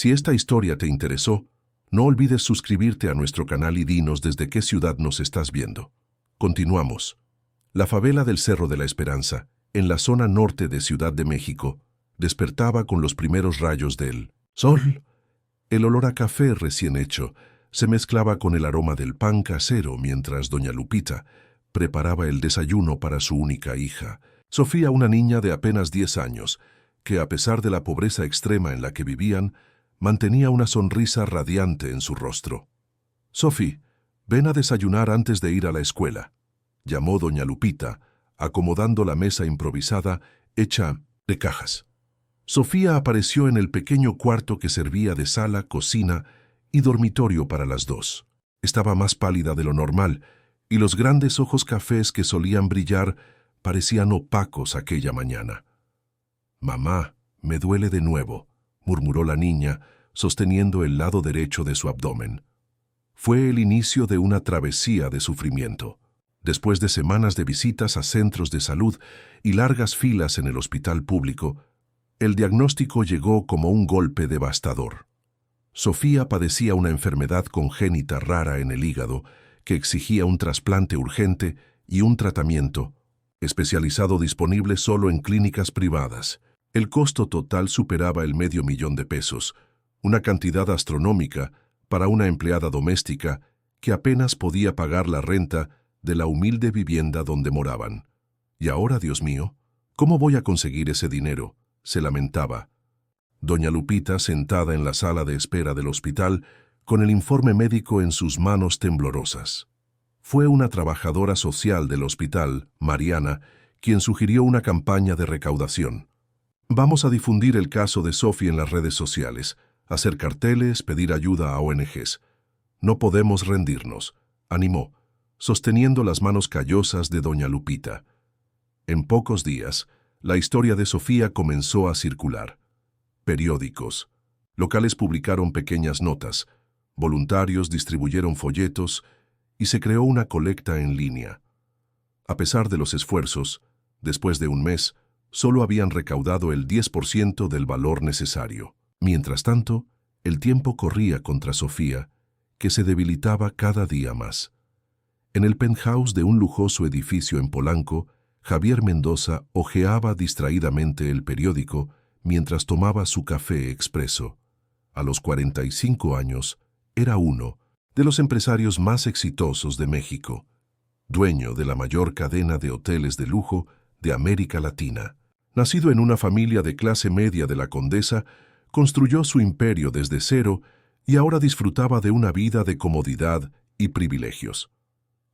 Si esta historia te interesó, no olvides suscribirte a nuestro canal y dinos desde qué ciudad nos estás viendo. Continuamos. La favela del Cerro de la Esperanza, en la zona norte de Ciudad de México, despertaba con los primeros rayos del sol. El olor a café recién hecho se mezclaba con el aroma del pan casero mientras doña Lupita preparaba el desayuno para su única hija, Sofía, una niña de apenas 10 años, que a pesar de la pobreza extrema en la que vivían, mantenía una sonrisa radiante en su rostro. «Sofi, ven a desayunar antes de ir a la escuela», llamó doña Lupita, acomodando la mesa improvisada hecha de cajas. Sofía apareció en el pequeño cuarto que servía de sala, cocina y dormitorio para las dos. Estaba más pálida de lo normal, y los grandes ojos cafés que solían brillar parecían opacos aquella mañana. «Mamá, me duele de nuevo», murmuró la niña, sosteniendo el lado derecho de su abdomen. Fue el inicio de una travesía de sufrimiento. Después de semanas de visitas a centros de salud y largas filas en el hospital público, el diagnóstico llegó como un golpe devastador. Sofía padecía una enfermedad congénita rara en el hígado que exigía un trasplante urgente y un tratamiento especializado disponible solo en clínicas privadas. El costo total superaba el $500,000, una cantidad astronómica para una empleada doméstica que apenas podía pagar la renta de la humilde vivienda donde moraban. «Y ahora, Dios mío, ¿cómo voy a conseguir ese dinero?», se lamentaba. Doña Lupita, sentada en la sala de espera del hospital, con el informe médico en sus manos temblorosas. Fue una trabajadora social del hospital, Mariana, quien sugirió una campaña de recaudación. «Vamos a difundir el caso de Sofi en las redes sociales, hacer carteles, pedir ayuda a ONGs. No podemos rendirnos», animó, sosteniendo las manos callosas de doña Lupita. En pocos días, la historia de Sofía comenzó a circular. Periódicos, locales publicaron pequeñas notas, voluntarios distribuyeron folletos y se creó una colecta en línea. A pesar de los esfuerzos, después de un mes, solo habían recaudado el 10% del valor necesario. Mientras tanto, el tiempo corría contra Sofía, que se debilitaba cada día más. En el penthouse de un lujoso edificio en Polanco, Javier Mendoza hojeaba distraídamente el periódico mientras tomaba su café expreso. A los 45 años, era uno de los empresarios más exitosos de México, dueño de la mayor cadena de hoteles de lujo de América Latina. Nacido en una familia de clase media de la Condesa, construyó su imperio desde cero y ahora disfrutaba de una vida de comodidad y privilegios.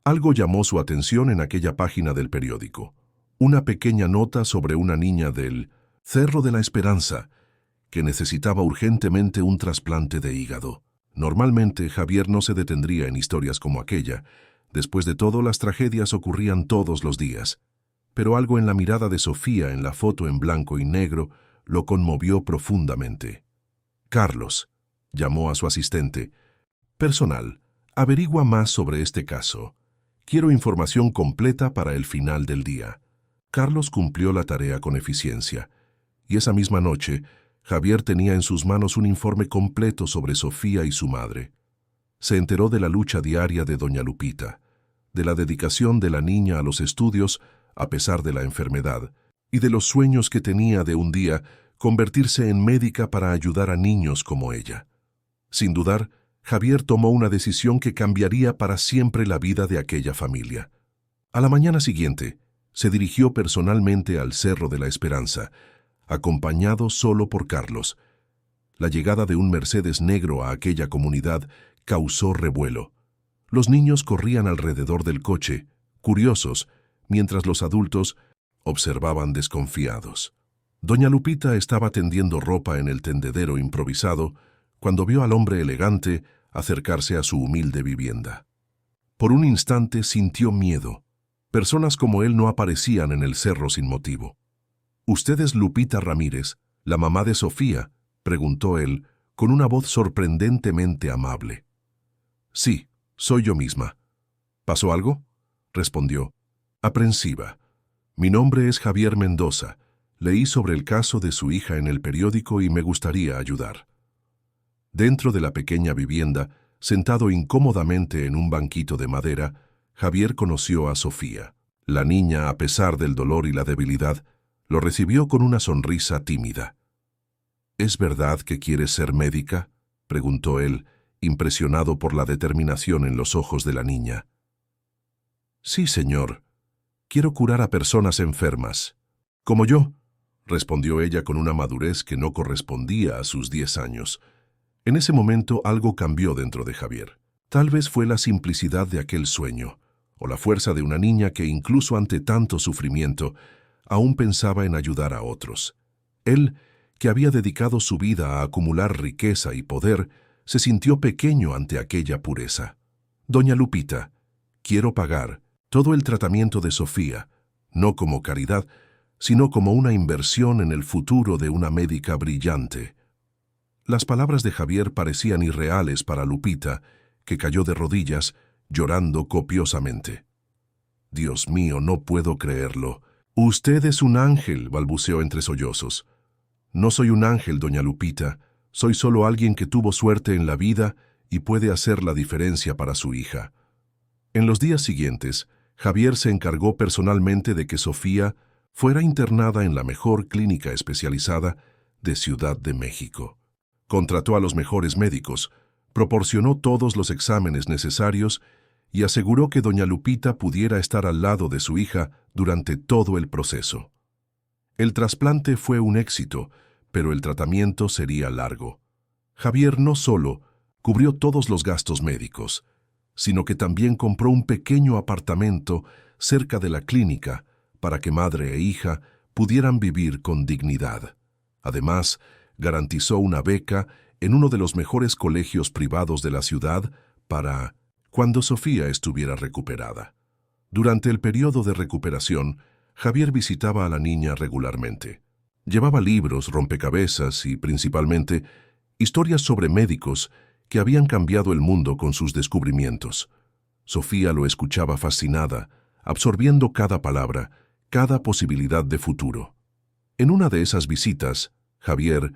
Algo llamó su atención en aquella página del periódico. Una pequeña nota sobre una niña del Cerro de la Esperanza que necesitaba urgentemente un trasplante de hígado. Normalmente, Javier no se detendría en historias como aquella. Después de todo, las tragedias ocurrían todos los días. Pero algo en la mirada de Sofía en la foto en blanco y negro lo conmovió profundamente. «Carlos», llamó a su asistente. «Personal, averigua más sobre este caso. Quiero información completa para el final del día». Carlos cumplió la tarea con eficiencia, y esa misma noche, Javier tenía en sus manos un informe completo sobre Sofía y su madre. Se enteró de la lucha diaria de doña Lupita, de la dedicación de la niña a los estudios a pesar de la enfermedad, y de los sueños que tenía de un día convertirse en médica para ayudar a niños como ella. Sin dudar, Javier tomó una decisión que cambiaría para siempre la vida de aquella familia. A la mañana siguiente, se dirigió personalmente al Cerro de la Esperanza, acompañado solo por Carlos. La llegada de un Mercedes negro a aquella comunidad causó revuelo. Los niños corrían alrededor del coche, curiosos, mientras los adultos observaban desconfiados. Doña Lupita estaba tendiendo ropa en el tendedero improvisado cuando vio al hombre elegante acercarse a su humilde vivienda. Por un instante sintió miedo. Personas como él no aparecían en el cerro sin motivo. «¿Usted es Lupita Ramírez, la mamá de Sofía?», preguntó él, con una voz sorprendentemente amable. «Sí, soy yo misma». «¿Pasó algo?», respondió, aprensiva. «Mi nombre es Javier Mendoza. Leí sobre el caso de su hija en el periódico y me gustaría ayudar». Dentro de la pequeña vivienda, sentado incómodamente en un banquito de madera, Javier conoció a Sofía. La niña, a pesar del dolor y la debilidad, lo recibió con una sonrisa tímida. ¿Es verdad que quieres ser médica?, preguntó él, impresionado por la determinación en los ojos de la niña. Sí, señor. Quiero curar a personas enfermas. Como yo, respondió ella con una madurez que no correspondía a sus 10 años. En ese momento algo cambió dentro de Javier. Tal vez fue la simplicidad de aquel sueño, o la fuerza de una niña que incluso ante tanto sufrimiento, aún pensaba en ayudar a otros. Él, que había dedicado su vida a acumular riqueza y poder, se sintió pequeño ante aquella pureza. Doña Lupita, quiero pagar todo el tratamiento de Sofía, no como caridad, sino como una inversión en el futuro de una médica brillante. Las palabras de Javier parecían irreales para Lupita, que cayó de rodillas, llorando copiosamente. Dios mío, no puedo creerlo. Usted es un ángel, balbuceó entre sollozos. No soy un ángel, doña Lupita. Soy solo alguien que tuvo suerte en la vida y puede hacer la diferencia para su hija. En los días siguientes, Javier se encargó personalmente de que Sofía fuera internada en la mejor clínica especializada de Ciudad de México. Contrató a los mejores médicos, proporcionó todos los exámenes necesarios y aseguró que doña Lupita pudiera estar al lado de su hija durante todo el proceso. El trasplante fue un éxito, pero el tratamiento sería largo. Javier no solo cubrió todos los gastos médicos, sino que también compró un pequeño apartamento cerca de la clínica para que madre e hija pudieran vivir con dignidad. Además, garantizó una beca en uno de los mejores colegios privados de la ciudad para cuando Sofía estuviera recuperada. Durante el periodo de recuperación, Javier visitaba a la niña regularmente. Llevaba libros, rompecabezas y, principalmente, historias sobre médicos que habían cambiado el mundo con sus descubrimientos. Sofía lo escuchaba fascinada, absorbiendo cada palabra, cada posibilidad de futuro. En una de esas visitas, Javier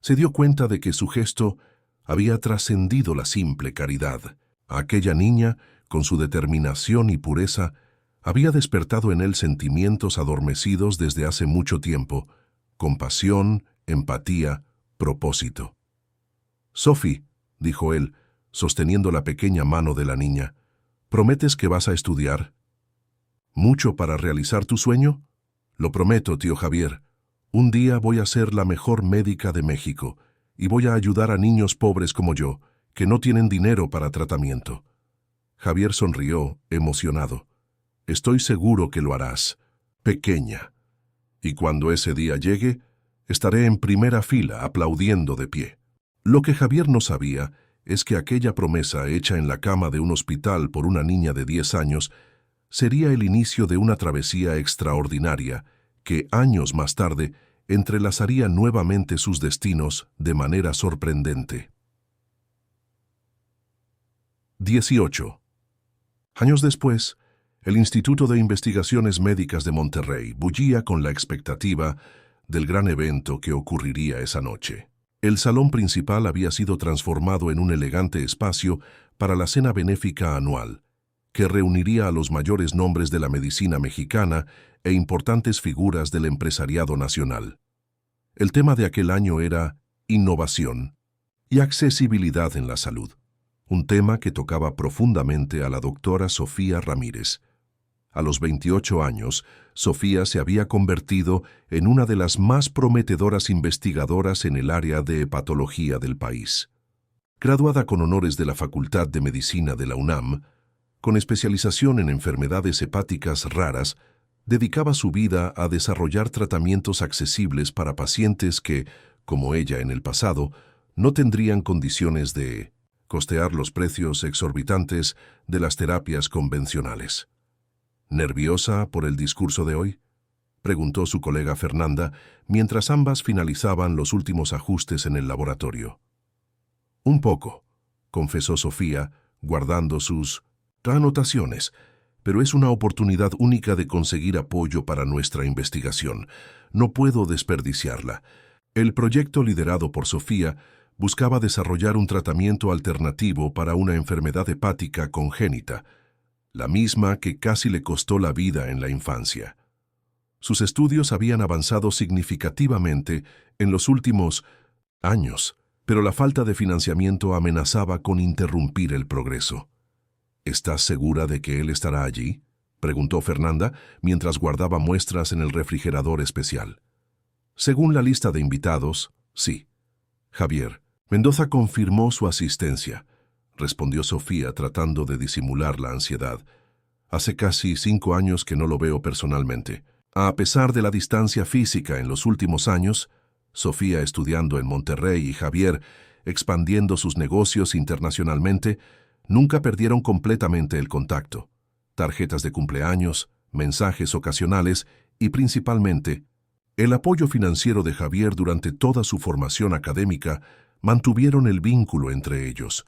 se dio cuenta de que su gesto había trascendido la simple caridad. Aquella niña, con su determinación y pureza, había despertado en él sentimientos adormecidos desde hace mucho tiempo: compasión, empatía, propósito. «Sophie», dijo él, sosteniendo la pequeña mano de la niña, «¿prometes que vas a estudiar? ¿Mucho para realizar tu sueño?» «Lo prometo, tío Javier. Un día voy a ser la mejor médica de México y voy a ayudar a niños pobres como yo, que no tienen dinero para tratamiento». Javier sonrió, emocionado. «Estoy seguro que lo harás, pequeña. Y cuando ese día llegue, estaré en primera fila aplaudiendo de pie». Lo que Javier no sabía es que aquella promesa hecha en la cama de un hospital por una niña de 10 años sería el inicio de una travesía extraordinaria que, años más tarde, entrelazaría nuevamente sus destinos de manera sorprendente. 18. Años después, el Instituto de Investigaciones Médicas de Monterrey bullía con la expectativa del gran evento que ocurriría esa noche. El salón principal había sido transformado en un elegante espacio para la cena benéfica anual, que reuniría a los mayores nombres de la medicina mexicana e importantes figuras del empresariado nacional. El tema de aquel año era innovación y accesibilidad en la salud, un tema que tocaba profundamente a la doctora Sofía Ramírez. A los 28 años, Sofía se había convertido en una de las más prometedoras investigadoras en el área de hepatología del país. Graduada con honores de la Facultad de Medicina de la UNAM, con especialización en enfermedades hepáticas raras, dedicaba su vida a desarrollar tratamientos accesibles para pacientes que, como ella en el pasado, no tendrían condiciones de costear los precios exorbitantes de las terapias convencionales. «¿Nerviosa por el discurso de hoy?», preguntó su colega Fernanda, mientras ambas finalizaban los últimos ajustes en el laboratorio. «Un poco», confesó Sofía, guardando sus anotaciones, «pero es una oportunidad única de conseguir apoyo para nuestra investigación. No puedo desperdiciarla». El proyecto liderado por Sofía buscaba desarrollar un tratamiento alternativo para una enfermedad hepática congénita, la misma que casi le costó la vida en la infancia. Sus estudios habían avanzado significativamente en los últimos años, pero la falta de financiamiento amenazaba con interrumpir el progreso. ¿Estás segura de que él estará allí?, preguntó Fernanda mientras guardaba muestras en el refrigerador especial. Según la lista de invitados, sí. Javier. Mendoza confirmó su asistencia, respondió Sofía tratando de disimular la ansiedad. Hace casi 5 años que no lo veo personalmente. A pesar de la distancia física en los últimos años, Sofía estudiando en Monterrey y Javier expandiendo sus negocios internacionalmente, nunca perdieron completamente el contacto. Tarjetas de cumpleaños, mensajes ocasionales y principalmente, el apoyo financiero de Javier durante toda su formación académica mantuvieron el vínculo entre ellos.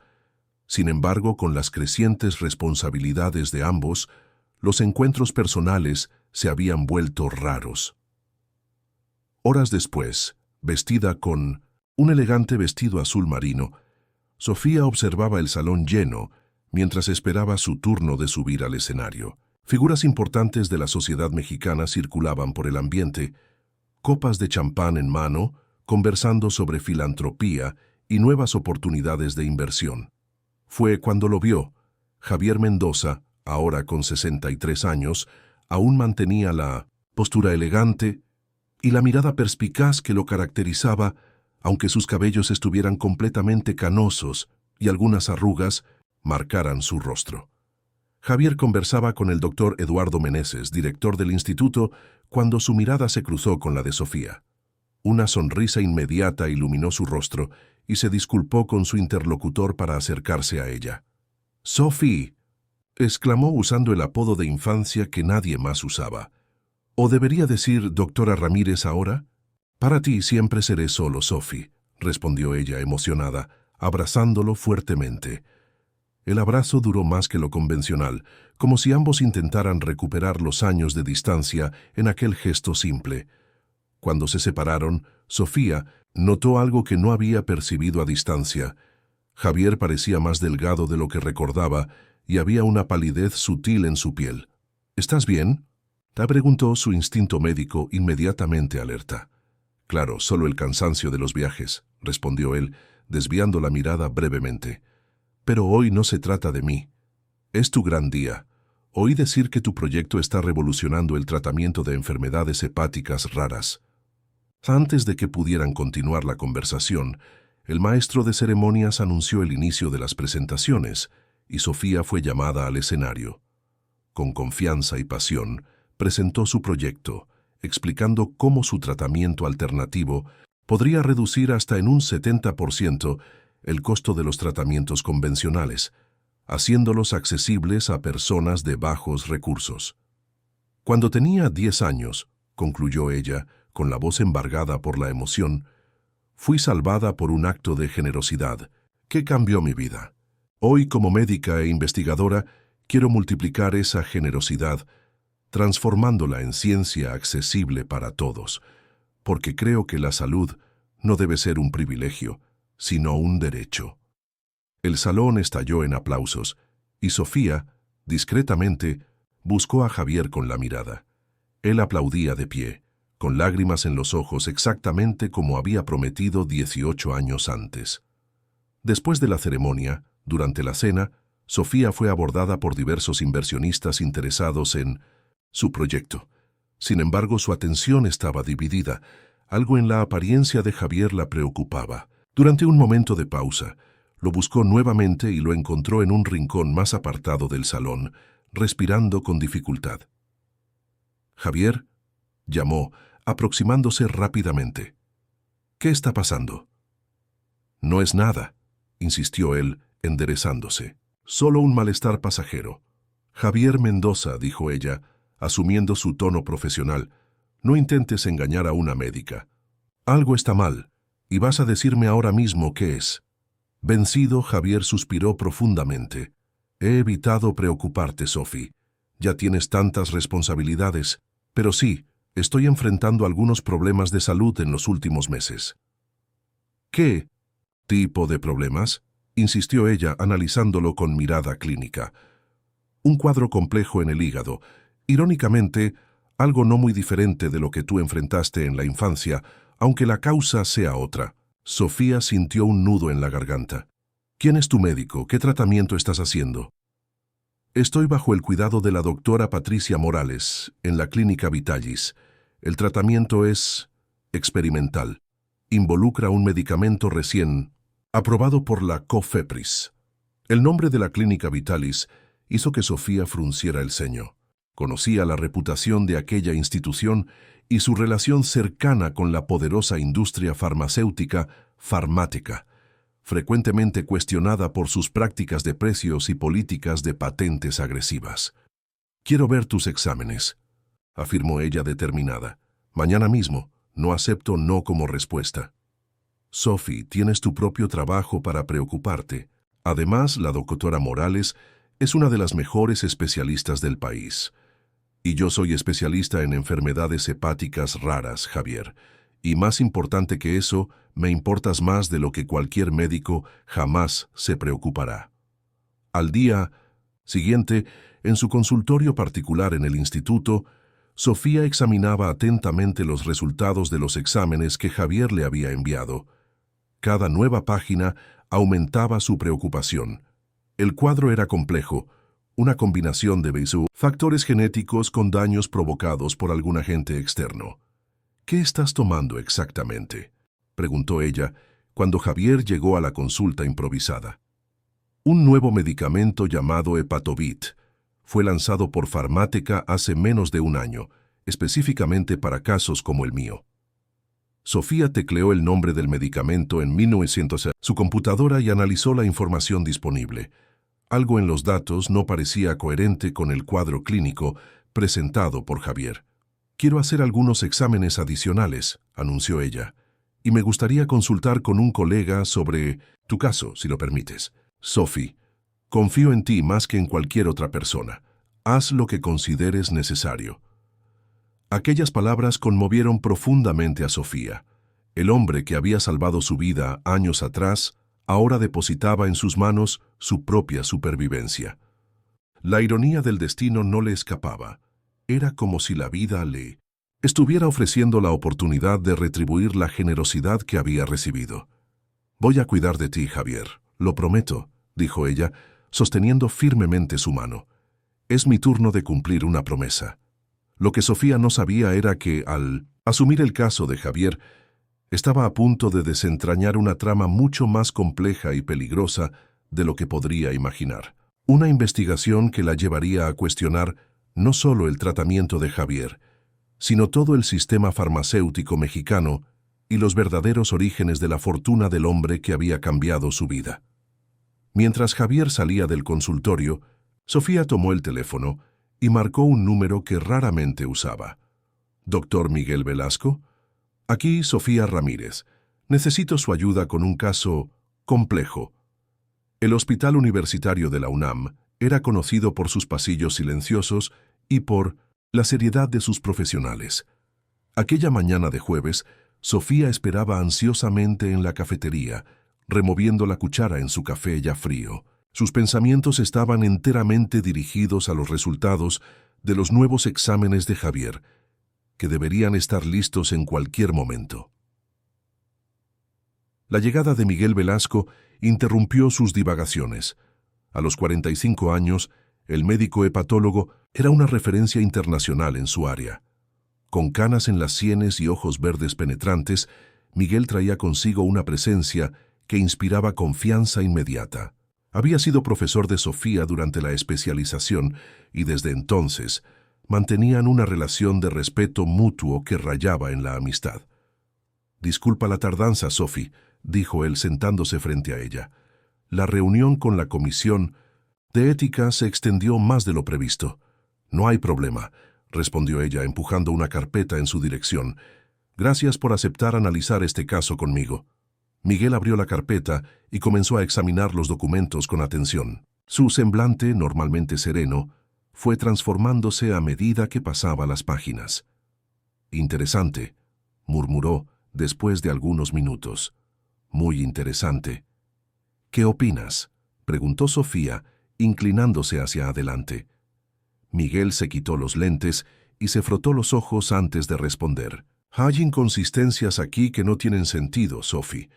Sin embargo, con las crecientes responsabilidades de ambos, los encuentros personales se habían vuelto raros. Horas después, vestida con un elegante vestido azul marino, Sofía observaba el salón lleno mientras esperaba su turno de subir al escenario. Figuras importantes de la sociedad mexicana circulaban por el ambiente, copas de champán en mano, conversando sobre filantropía y nuevas oportunidades de inversión. Fue cuando lo vio. Javier Mendoza, ahora con 63 años, aún mantenía la postura elegante y la mirada perspicaz que lo caracterizaba, aunque sus cabellos estuvieran completamente canosos y algunas arrugas marcaran su rostro. Javier conversaba con el doctor Eduardo Meneses, director del instituto, cuando su mirada se cruzó con la de Sofía. Una sonrisa inmediata iluminó su rostro y se disculpó con su interlocutor para acercarse a ella. «Sophie», exclamó usando el apodo de infancia que nadie más usaba. «¿O debería decir doctora Ramírez ahora?» «Para ti siempre seré solo Sophie», respondió ella emocionada, abrazándolo fuertemente. El abrazo duró más que lo convencional, como si ambos intentaran recuperar los años de distancia en aquel gesto simple. Cuando se separaron, Sofía notó algo que no había percibido a distancia. Javier parecía más delgado de lo que recordaba y había una palidez sutil en su piel. «¿Estás bien?», le preguntó su instinto médico inmediatamente alerta. «Claro, solo el cansancio de los viajes», respondió él, desviando la mirada brevemente. «Pero hoy no se trata de mí. Es tu gran día. Oí decir que tu proyecto está revolucionando el tratamiento de enfermedades hepáticas raras». Antes de que pudieran continuar la conversación, el maestro de ceremonias anunció el inicio de las presentaciones y Sofía fue llamada al escenario. Con confianza y pasión, presentó su proyecto, explicando cómo su tratamiento alternativo podría reducir hasta en un 70% el costo de los tratamientos convencionales, haciéndolos accesibles a personas de bajos recursos. «Cuando tenía 10 años», concluyó ella, con la voz embargada por la emoción, «fui salvada por un acto de generosidad que cambió mi vida. Hoy, como médica e investigadora, quiero multiplicar esa generosidad, transformándola en ciencia accesible para todos, porque creo que la salud no debe ser un privilegio, sino un derecho». El salón estalló en aplausos, y Sofía, discretamente, buscó a Javier con la mirada. Él aplaudía de pie, con lágrimas en los ojos exactamente como había prometido 18 años antes. Después de la ceremonia, durante la cena, Sofía fue abordada por diversos inversionistas interesados en su proyecto. Sin embargo, su atención estaba dividida. Algo en la apariencia de Javier la preocupaba. Durante un momento de pausa, lo buscó nuevamente y lo encontró en un rincón más apartado del salón, respirando con dificultad. «Javier», llamó, aproximándose rápidamente. «¿Qué está pasando?» «No es nada», insistió él, enderezándose. «Solo un malestar pasajero». «Javier Mendoza», dijo ella, asumiendo su tono profesional, «no intentes engañar a una médica. Algo está mal, y vas a decirme ahora mismo qué es». Vencido, Javier suspiró profundamente. «He evitado preocuparte, Sophie. Ya tienes tantas responsabilidades, pero sí, estoy enfrentando algunos problemas de salud en los últimos meses». «¿Qué?», ¿Tipo de problemas?, insistió ella, analizándolo con mirada clínica. Un cuadro complejo en el hígado. Irónicamente, algo no muy diferente de lo que tú enfrentaste en la infancia, aunque la causa sea otra. Sofía sintió un nudo en la garganta. ¿Quién es tu médico? ¿Qué tratamiento estás haciendo? Estoy bajo el cuidado de la doctora Patricia Morales, en la clínica Vitalis. El tratamiento es experimental. Involucra un medicamento recién aprobado por la COFEPRIS. El nombre de la clínica Vitalis hizo que Sofía frunciera el ceño. Conocía la reputación de aquella institución y su relación cercana con la poderosa industria farmacéutica Farmática, frecuentemente cuestionada por sus prácticas de precios y políticas de patentes agresivas. «Quiero ver tus exámenes», afirmó ella determinada. «Mañana mismo. No acepto no como respuesta». «Sophie, tienes tu propio trabajo para preocuparte. Además, la doctora Morales es una de las mejores especialistas del país. Y yo soy especialista en enfermedades hepáticas raras, Javier. Y más importante que eso, me importas más de lo que cualquier médico jamás se preocupará». Al día siguiente, en su consultorio particular en el instituto, Sofía examinaba atentamente los resultados de los exámenes que Javier le había enviado. Cada nueva página aumentaba su preocupación. El cuadro era complejo, una combinación de factores genéticos con daños provocados por algún agente externo. «¿Qué estás tomando exactamente?», preguntó ella cuando Javier llegó a la consulta improvisada. «Un nuevo medicamento llamado Hepatovit. Fue lanzado por Farmática hace menos de un año, específicamente para casos como el mío». Sofía tecleó el nombre del medicamento en 1900 su computadora y analizó la información disponible. Algo en los datos no parecía coherente con el cuadro clínico presentado por Javier. «Quiero hacer algunos exámenes adicionales», anunció ella, «y me gustaría consultar con un colega sobre tu caso, si lo permites». «Sophie, confío en ti más que en cualquier otra persona. Haz lo que consideres necesario». Aquellas palabras conmovieron profundamente a Sofía. El hombre que había salvado su vida años atrás ahora depositaba en sus manos su propia supervivencia. La ironía del destino no le escapaba. Era como si la vida le estuviera ofreciendo la oportunidad de retribuir la generosidad que había recibido. «Voy a cuidar de ti, Javier, lo prometo», dijo ella, sosteniendo firmemente su mano. «Es mi turno de cumplir una promesa». Lo que Sofía no sabía era que, al asumir el caso de Javier, estaba a punto de desentrañar una trama mucho más compleja y peligrosa de lo que podría imaginar. Una investigación que la llevaría a cuestionar no solo el tratamiento de Javier, sino todo el sistema farmacéutico mexicano y los verdaderos orígenes de la fortuna del hombre que había cambiado su vida. Mientras Javier salía del consultorio, Sofía tomó el teléfono y marcó un número que raramente usaba. «¿Doctor Miguel Velasco? Aquí Sofía Ramírez. Necesito su ayuda con un caso complejo». El Hospital Universitario de la UNAM era conocido por sus pasillos silenciosos y por la seriedad de sus profesionales. Aquella mañana de jueves, Sofía esperaba ansiosamente en la cafetería, removiendo la cuchara en su café ya frío. Sus pensamientos estaban enteramente dirigidos a los resultados de los nuevos exámenes de Javier, que deberían estar listos en cualquier momento. La llegada de Miguel Velasco interrumpió sus divagaciones. A los 45 años, el médico hepatólogo era una referencia internacional en su área. Con canas en las sienes y ojos verdes penetrantes, Miguel traía consigo una presencia que inspiraba confianza inmediata. Había sido profesor de Sofía durante la especialización y desde entonces mantenían una relación de respeto mutuo que rayaba en la amistad. «Disculpa la tardanza, Sophie», dijo él sentándose frente a ella. «La reunión con la comisión de ética se extendió más de lo previsto». «No hay problema», respondió ella empujando una carpeta en su dirección. «Gracias por aceptar analizar este caso conmigo». Miguel abrió la carpeta y comenzó a examinar los documentos con atención. Su semblante, normalmente sereno, fue transformándose a medida que pasaba las páginas. «Interesante», murmuró después de algunos minutos. Muy interesante. ¿Qué opinas?, preguntó Sofía, inclinándose hacia adelante. Miguel se quitó los lentes y se frotó los ojos antes de responder. Hay inconsistencias aquí que no tienen sentido, Sophie.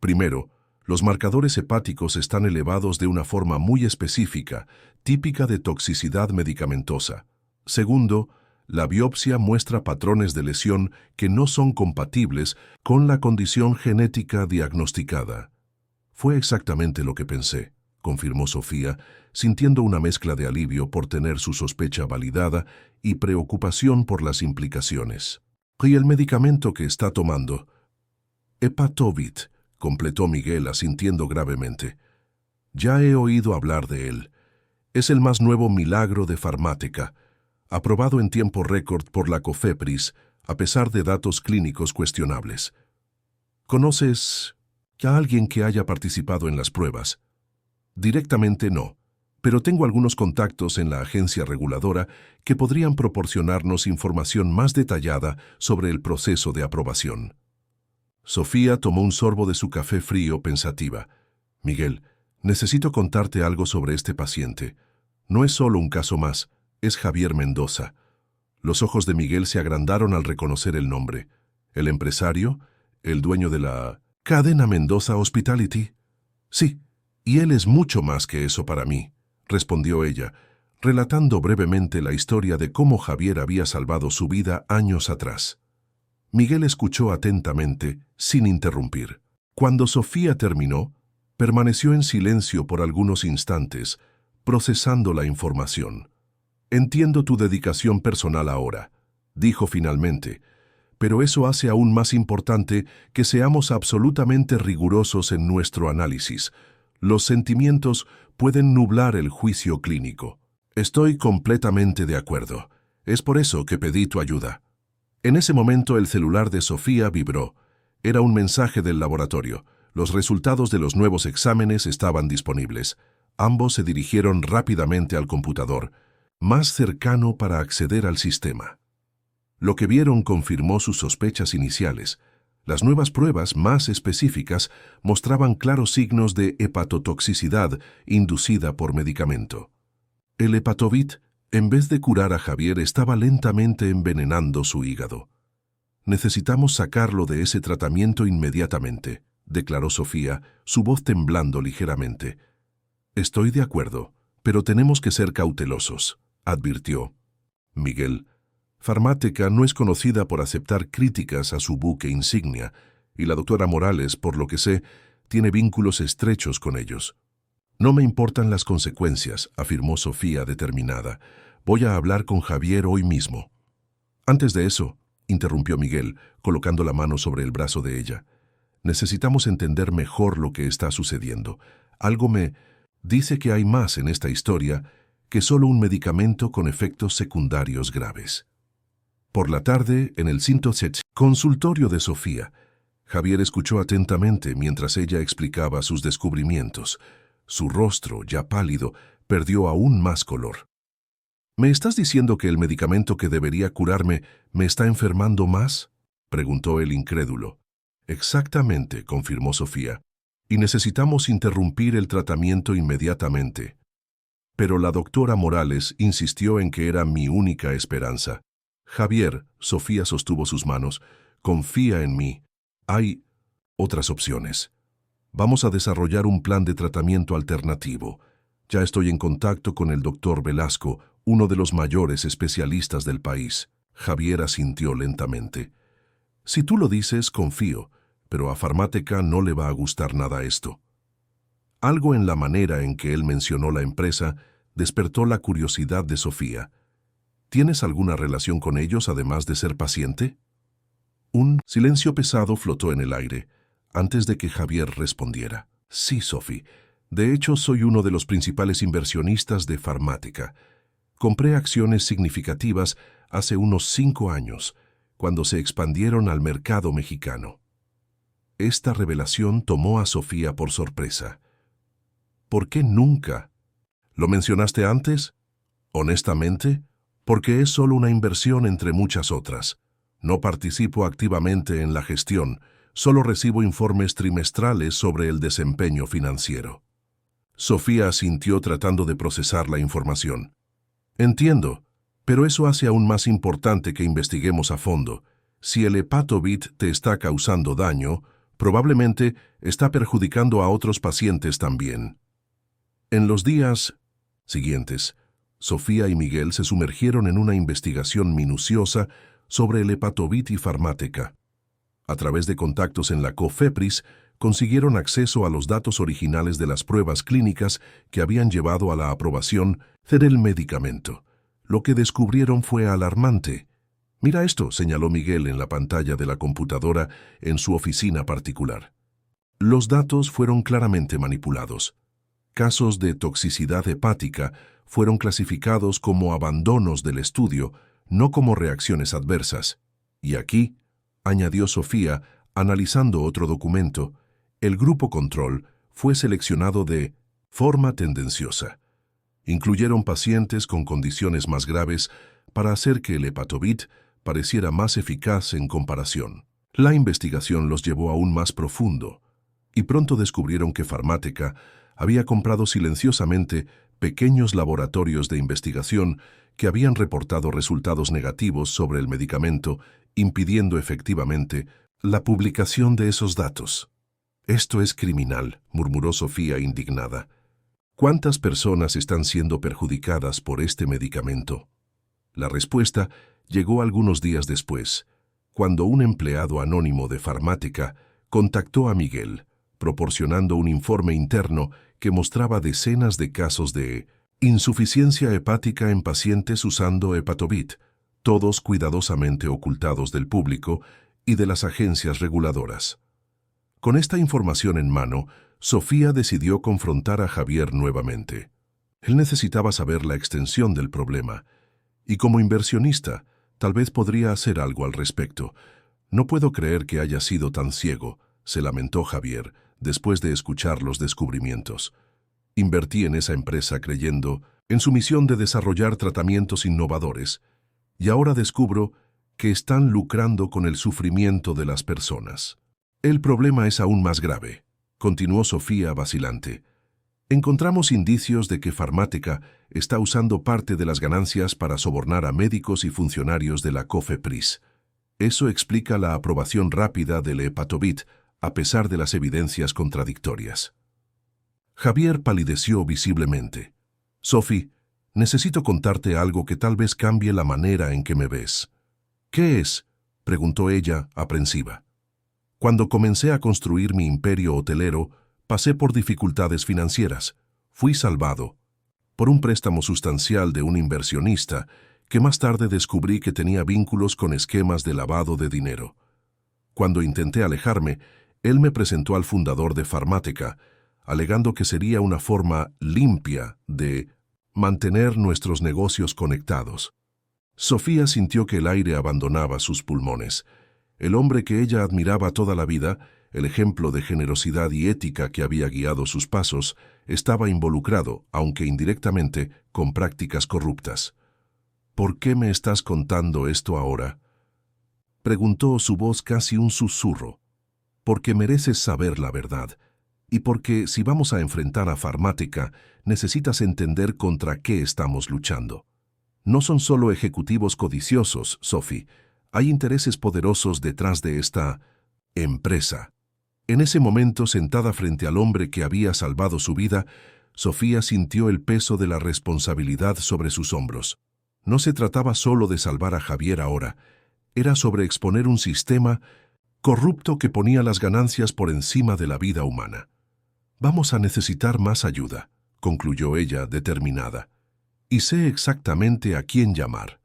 Primero, los marcadores hepáticos están elevados de una forma muy específica, típica de toxicidad medicamentosa. Segundo, la biopsia muestra patrones de lesión que no son compatibles con la condición genética diagnosticada. Fue exactamente lo que pensé, confirmó Sofía, sintiendo una mezcla de alivio por tener su sospecha validada y preocupación por las implicaciones. ¿Y el medicamento que está tomando? Epatovit, completó Miguel asintiendo gravemente. Ya he oído hablar de él. Es el más nuevo milagro de Pharmateca, aprobado en tiempo récord por la COFEPRIS, a pesar de datos clínicos cuestionables. ¿Conoces a alguien que haya participado en las pruebas? Directamente no, pero tengo algunos contactos en la agencia reguladora que podrían proporcionarnos información más detallada sobre el proceso de aprobación. Sofía tomó un sorbo de su café frío pensativa. Miguel, necesito contarte algo sobre este paciente. No es solo un caso más, es Javier Mendoza. Los ojos de Miguel se agrandaron al reconocer el nombre. ¿El empresario? ¿El dueño de la cadena Mendoza Hospitality? Sí, y él es mucho más que eso para mí, respondió ella, relatando brevemente la historia de cómo Javier había salvado su vida años atrás. Miguel escuchó atentamente, sin interrumpir. Cuando Sofía terminó, permaneció en silencio por algunos instantes, procesando la información. Entiendo tu dedicación personal ahora, dijo finalmente, pero eso hace aún más importante que seamos absolutamente rigurosos en nuestro análisis. Los sentimientos pueden nublar el juicio clínico. Estoy completamente de acuerdo. Es por eso que pedí tu ayuda. En ese momento el celular de Sofía vibró. Era un mensaje del laboratorio. Los resultados de los nuevos exámenes estaban disponibles. Ambos se dirigieron rápidamente al computador, más cercano para acceder al sistema. Lo que vieron confirmó sus sospechas iniciales. Las nuevas pruebas más específicas mostraban claros signos de hepatotoxicidad inducida por medicamento. El Epatovit, en vez de curar a Javier, estaba lentamente envenenando su hígado. Necesitamos sacarlo de ese tratamiento inmediatamente, declaró Sofía, su voz temblando ligeramente. Estoy de acuerdo, pero tenemos que ser cautelosos, advirtió. Miguel, Pharmateca no es conocida por aceptar críticas a su buque insignia, y la doctora Morales, por lo que sé, tiene vínculos estrechos con ellos. No me importan las consecuencias, afirmó Sofía determinada. Voy a hablar con Javier hoy mismo. Antes de eso, interrumpió Miguel, colocando la mano sobre el brazo de ella. Necesitamos entender mejor lo que está sucediendo. Algo me dice que hay más en esta historia que solo un medicamento con efectos secundarios graves. Por la tarde, en el Sintoset, consultorio de Sofía, Javier escuchó atentamente mientras ella explicaba sus descubrimientos. Su rostro, ya pálido, perdió aún más color. ¿Me estás diciendo que el medicamento que debería curarme me está enfermando más?, preguntó el incrédulo. Exactamente, confirmó Sofía, y necesitamos interrumpir el tratamiento inmediatamente. Pero la doctora Morales insistió en que era mi única esperanza. Javier, Sofía sostuvo sus manos, confía en mí. Hay otras opciones. Vamos a desarrollar un plan de tratamiento alternativo. Ya estoy en contacto con el doctor Velasco, uno de los mayores especialistas del país. Javier asintió lentamente. Si tú lo dices, confío, pero a Pharmateca no le va a gustar nada esto. Algo en la manera en que él mencionó la empresa despertó la curiosidad de Sofía. ¿Tienes alguna relación con ellos además de ser paciente? Un silencio pesado flotó en el aire, antes de que Javier respondiera. Sí, Sophie. De hecho, soy uno de los principales inversionistas de Pharmateca. Compré acciones significativas hace unos 5 años, cuando se expandieron al mercado mexicano. Esta revelación tomó a Sofía por sorpresa. ¿Por qué nunca? ¿Lo mencionaste antes? Honestamente, porque es solo una inversión entre muchas otras. No participo activamente en la gestión, Solo recibo informes trimestrales sobre el desempeño financiero. Sofía asintió tratando de procesar la información. Entiendo, pero eso hace aún más importante que investiguemos a fondo. Si el Hepatovit te está causando daño, probablemente está perjudicando a otros pacientes también. En los días siguientes, Sofía y Miguel se sumergieron en una investigación minuciosa sobre el Hepatovit y Pharmateca. A través de contactos en la COFEPRIS, consiguieron acceso a los datos originales de las pruebas clínicas que habían llevado a la aprobación del medicamento. Lo que descubrieron fue alarmante. «Mira esto», señaló Miguel en la pantalla de la computadora en su oficina particular. Los datos fueron claramente manipulados. Casos de toxicidad hepática fueron clasificados como abandonos del estudio, no como reacciones adversas. Y aquí, añadió Sofía, analizando otro documento, el grupo control fue seleccionado de forma tendenciosa. Incluyeron pacientes con condiciones más graves para hacer que el Hepatovit pareciera más eficaz en comparación. La investigación los llevó aún más profundo, y pronto descubrieron que Pharmateca había comprado silenciosamente pequeños laboratorios de investigación que habían reportado resultados negativos sobre el medicamento, impidiendo efectivamente la publicación de esos datos. «Esto es criminal», murmuró Sofía indignada. «¿Cuántas personas están siendo perjudicadas por este medicamento?» La respuesta llegó algunos días después, cuando un empleado anónimo de Pharmateca contactó a Miguel, proporcionando un informe interno que mostraba decenas de casos de insuficiencia hepática en pacientes usando Hepatovit, todos cuidadosamente ocultados del público y de las agencias reguladoras. Con esta información en mano, Sofía decidió confrontar a Javier nuevamente. Él necesitaba saber la extensión del problema, y como inversionista, tal vez podría hacer algo al respecto. «No puedo creer que haya sido tan ciego», se lamentó Javier, después de escuchar los descubrimientos. «Invertí en esa empresa creyendo en su misión de desarrollar tratamientos innovadores, y ahora descubro que están lucrando con el sufrimiento de las personas». «El problema es aún más grave», continuó Sofía vacilante. «Encontramos indicios de que Pharmateca está usando parte de las ganancias para sobornar a médicos y funcionarios de la COFEPRIS. Eso explica la aprobación rápida del Hepatovit, a pesar de las evidencias contradictorias». Javier palideció visiblemente. «Sophie, necesito contarte algo que tal vez cambie la manera en que me ves». «¿Qué es?», preguntó ella, aprensiva. «Cuando comencé a construir mi imperio hotelero, pasé por dificultades financieras. Fui salvado por un préstamo sustancial de un inversionista que más tarde descubrí que tenía vínculos con esquemas de lavado de dinero. Cuando intenté alejarme, él me presentó al fundador de Pharmateca, alegando que sería una forma limpia de mantener nuestros negocios conectados». Sofía sintió que el aire abandonaba sus pulmones. El hombre que ella admiraba toda la vida, el ejemplo de generosidad y ética que había guiado sus pasos, estaba involucrado, aunque indirectamente, con prácticas corruptas. «¿Por qué me estás contando esto ahora?», preguntó, su voz casi un susurro. «Porque mereces saber la verdad, y porque si vamos a enfrentar a Pharmateca, necesitas entender contra qué estamos luchando. No son solo ejecutivos codiciosos, Sophie. Hay intereses poderosos detrás de esta empresa». En ese momento, sentada frente al hombre que había salvado su vida, Sofía sintió el peso de la responsabilidad sobre sus hombros. No se trataba solo de salvar a Javier ahora, era sobre exponer un sistema corrupto que ponía las ganancias por encima de la vida humana. «Vamos a necesitar más ayuda», concluyó ella determinada, «y sé exactamente a quién llamar».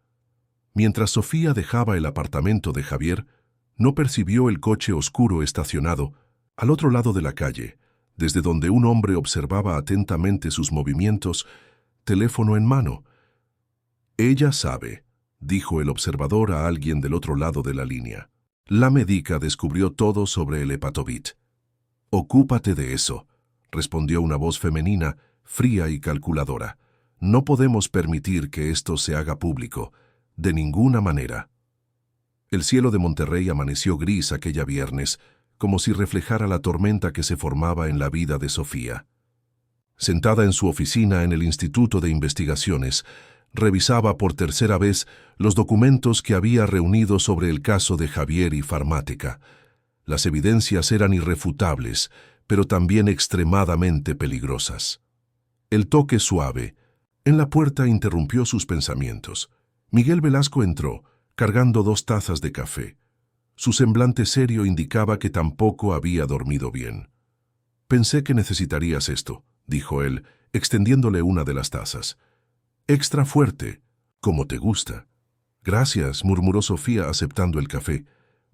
Mientras Sofía dejaba el apartamento de Javier, no percibió el coche oscuro estacionado al otro lado de la calle, desde donde un hombre observaba atentamente sus movimientos, teléfono en mano. «Ella sabe», dijo el observador a alguien del otro lado de la línea. «La médica descubrió todo sobre el Hepatovit». «Ocúpate de eso», respondió una voz femenina, fría y calculadora. «No podemos permitir que esto se haga público, de ninguna manera». El cielo de Monterrey amaneció gris aquella viernes, como si reflejara la tormenta que se formaba en la vida de Sofía. Sentada en su oficina en el Instituto de Investigaciones, revisaba por tercera vez los documentos que había reunido sobre el caso de Javier y Farmática. Las evidencias eran irrefutables, pero también extremadamente peligrosas. El toque suave en la puerta interrumpió sus pensamientos. Miguel Velasco entró, cargando 2 tazas de café. Su semblante serio indicaba que tampoco había dormido bien. «Pensé que necesitarías esto», dijo él, extendiéndole una de las tazas. «Extra fuerte, como te gusta». «Gracias», murmuró Sofía aceptando el café.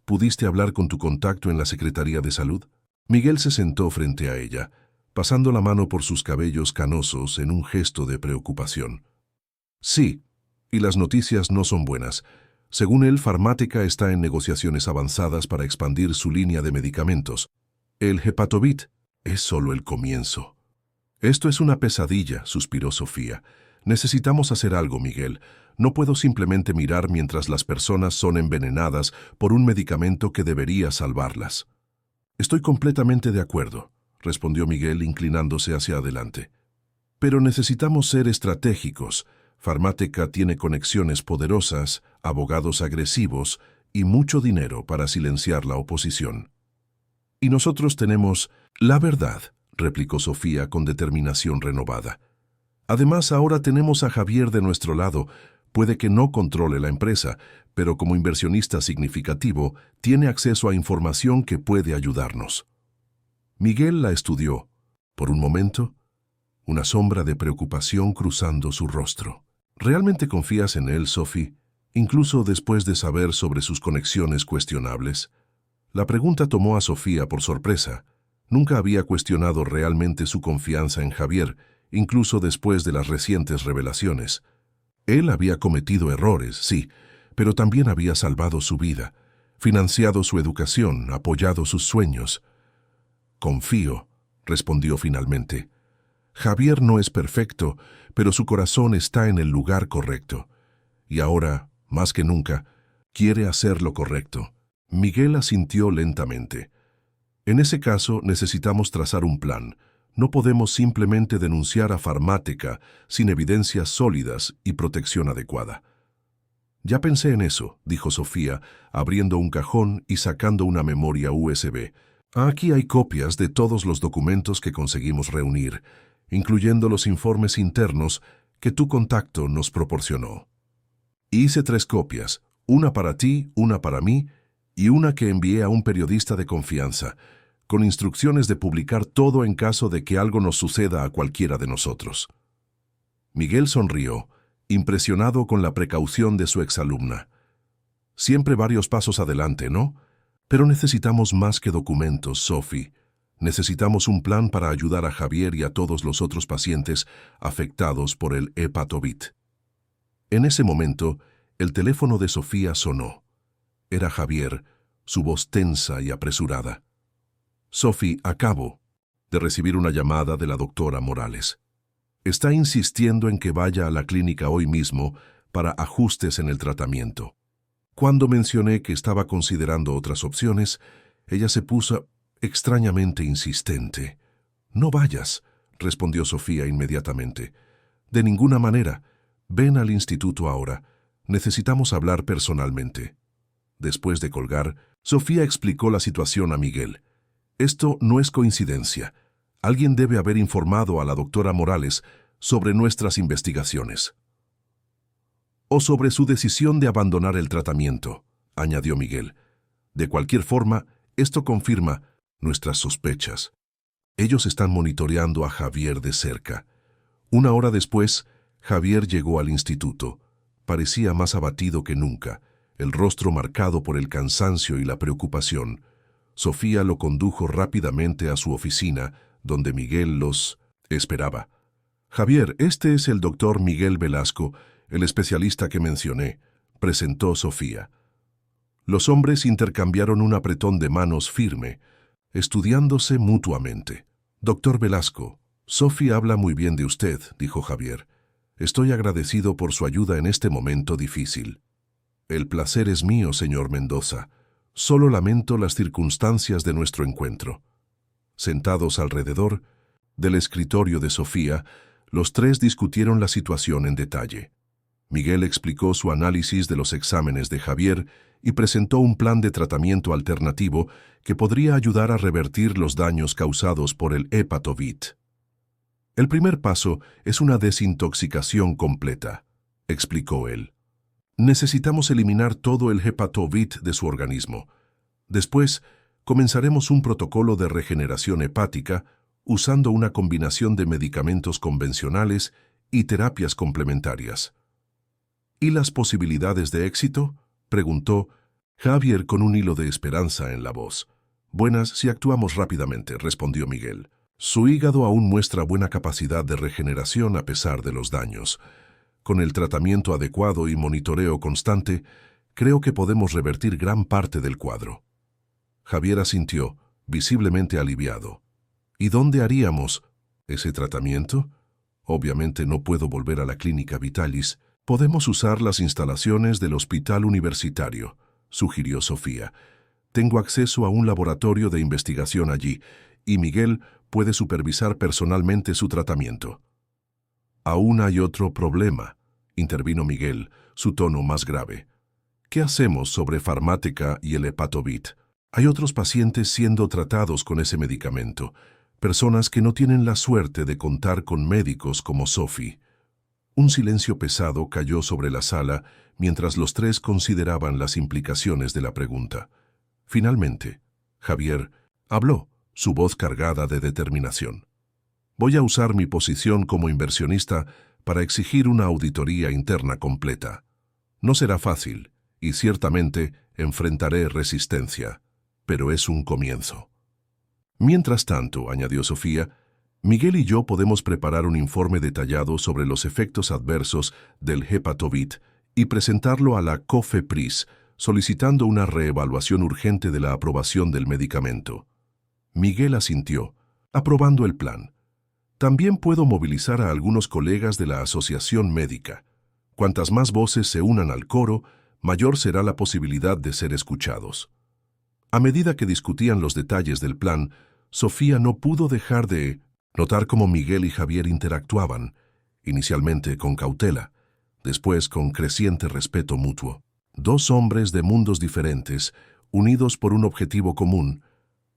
«¿Pudiste hablar con tu contacto en la Secretaría de Salud?» Miguel se sentó frente a ella, pasando la mano por sus cabellos canosos en un gesto de preocupación. «Sí, y las noticias no son buenas. Según él, Farmática está en negociaciones avanzadas para expandir su línea de medicamentos. El Hepatovit es solo el comienzo». «Esto es una pesadilla», suspiró Sofía. «Necesitamos hacer algo, Miguel. No puedo simplemente mirar mientras las personas son envenenadas por un medicamento que debería salvarlas». «Estoy completamente de acuerdo», respondió Miguel inclinándose hacia adelante. «Pero necesitamos ser estratégicos. Farmática tiene conexiones poderosas, abogados agresivos y mucho dinero para silenciar la oposición». «Y nosotros tenemos la verdad», replicó Sofía con determinación renovada. «Además, ahora tenemos a Javier de nuestro lado. Puede que no controle la empresa, pero como inversionista significativo, tiene acceso a información que puede ayudarnos». Miguel la estudió. Por un momento, una sombra de preocupación cruzando su rostro. «¿Realmente confías en él, Sophie, incluso después de saber sobre sus conexiones cuestionables?» La pregunta tomó a Sofía por sorpresa. Nunca había cuestionado realmente su confianza en Javier, incluso después de las recientes revelaciones. Él había cometido errores, sí, pero también había salvado su vida, financiado su educación, apoyado sus sueños. «Confío», respondió finalmente. «Javier no es perfecto, pero su corazón está en el lugar correcto. Y ahora, más que nunca, quiere hacer lo correcto». Miguel asintió lentamente. «En ese caso, necesitamos trazar un plan. No podemos simplemente denunciar a Farmática sin evidencias sólidas y protección adecuada». «Ya pensé en eso», dijo Sofía, abriendo un cajón y sacando una memoria USB. «Aquí hay copias de todos los documentos que conseguimos reunir, incluyendo los informes internos que tu contacto nos proporcionó. Hice 3 copias, una para ti, una para mí y una que envié a un periodista de confianza, con instrucciones de publicar todo en caso de que algo nos suceda a cualquiera de nosotros». Miguel sonrió, impresionado con la precaución de su exalumna. «Siempre varios pasos adelante, ¿no? Pero necesitamos más que documentos, Sophie. Necesitamos un plan para ayudar a Javier y a todos los otros pacientes afectados por el Hepatovit». En ese momento, el teléfono de Sofía sonó. Era Javier, su voz tensa y apresurada. «Sophie, acabo de recibir una llamada de la doctora Morales. Está insistiendo en que vaya a la clínica hoy mismo para ajustes en el tratamiento. Cuando mencioné que estaba considerando otras opciones, ella se puso extrañamente insistente. «No vayas», respondió Sofía inmediatamente. «De ninguna manera. Ven al instituto ahora. Necesitamos hablar personalmente». Después de colgar, Sofía explicó la situación a Miguel. «Esto no es coincidencia. Alguien debe haber informado a la doctora Morales sobre nuestras investigaciones». «O sobre su decisión de abandonar el tratamiento», añadió Miguel. «De cualquier forma, esto confirma nuestras sospechas. Ellos están monitoreando a Javier de cerca». Una hora después, Javier llegó al instituto. Parecía más abatido que nunca, el rostro marcado por el cansancio y la preocupación. Sofía lo condujo rápidamente a su oficina, donde Miguel los esperaba. «Javier, este es el doctor Miguel Velasco, el especialista que mencioné», presentó Sofía. Los hombres intercambiaron un apretón de manos firme, estudiándose mutuamente. «Doctor Velasco, Sophie habla muy bien de usted», dijo Javier. «Estoy agradecido por su ayuda en este momento difícil». «El placer es mío, señor Mendoza. Solo lamento las circunstancias de nuestro encuentro. Sentados alrededor del escritorio de Sofía, los tres discutieron la situación en detalle. Miguel explicó su análisis de los exámenes de Javier y presentó un plan de tratamiento alternativo que podría ayudar a revertir los daños causados por el Hepatovit. El primer paso es una desintoxicación completa, explicó él. Necesitamos eliminar todo el Hepatovit de su organismo. Después, comenzaremos un protocolo de regeneración hepática usando una combinación de medicamentos convencionales y terapias complementarias. ¿Y las posibilidades de éxito?, preguntó Javier con un hilo de esperanza en la voz. Buenas si actuamos rápidamente, respondió Miguel. Su hígado aún muestra buena capacidad de regeneración a pesar de los daños. Con el tratamiento adecuado y monitoreo constante, creo que podemos revertir gran parte del cuadro. Javier asintió, visiblemente aliviado. ¿Y dónde haríamos ese tratamiento? Obviamente no puedo volver a la clínica Vitalis. Podemos usar las instalaciones del hospital universitario, sugirió Sofía. Tengo acceso a un laboratorio de investigación allí, y Miguel puede supervisar personalmente su tratamiento. Aún hay otro problema, intervino Miguel, su tono más grave. ¿Qué hacemos sobre Farmática y el Hepatovit? Hay otros pacientes siendo tratados con ese medicamento, personas que no tienen la suerte de contar con médicos como Sophie. Un silencio pesado cayó sobre la sala mientras los tres consideraban las implicaciones de la pregunta. Finalmente, Javier habló, su voz cargada de determinación. Voy a usar mi posición como inversionista para exigir una auditoría interna completa. No será fácil, y ciertamente enfrentaré resistencia, pero es un comienzo. Mientras tanto, añadió Sofía, Miguel y yo podemos preparar un informe detallado sobre los efectos adversos del Hepatovit y presentarlo a la COFEPRIS, solicitando una reevaluación urgente de la aprobación del medicamento. Miguel asintió, aprobando el plan. También puedo movilizar a algunos colegas de la asociación médica. Cuantas más voces se unan al coro, mayor será la posibilidad de ser escuchados. A medida que discutían los detalles del plan, Sofía no pudo dejar de notar cómo Miguel y Javier interactuaban, inicialmente con cautela, después con creciente respeto mutuo. Dos hombres de mundos diferentes, unidos por un objetivo común,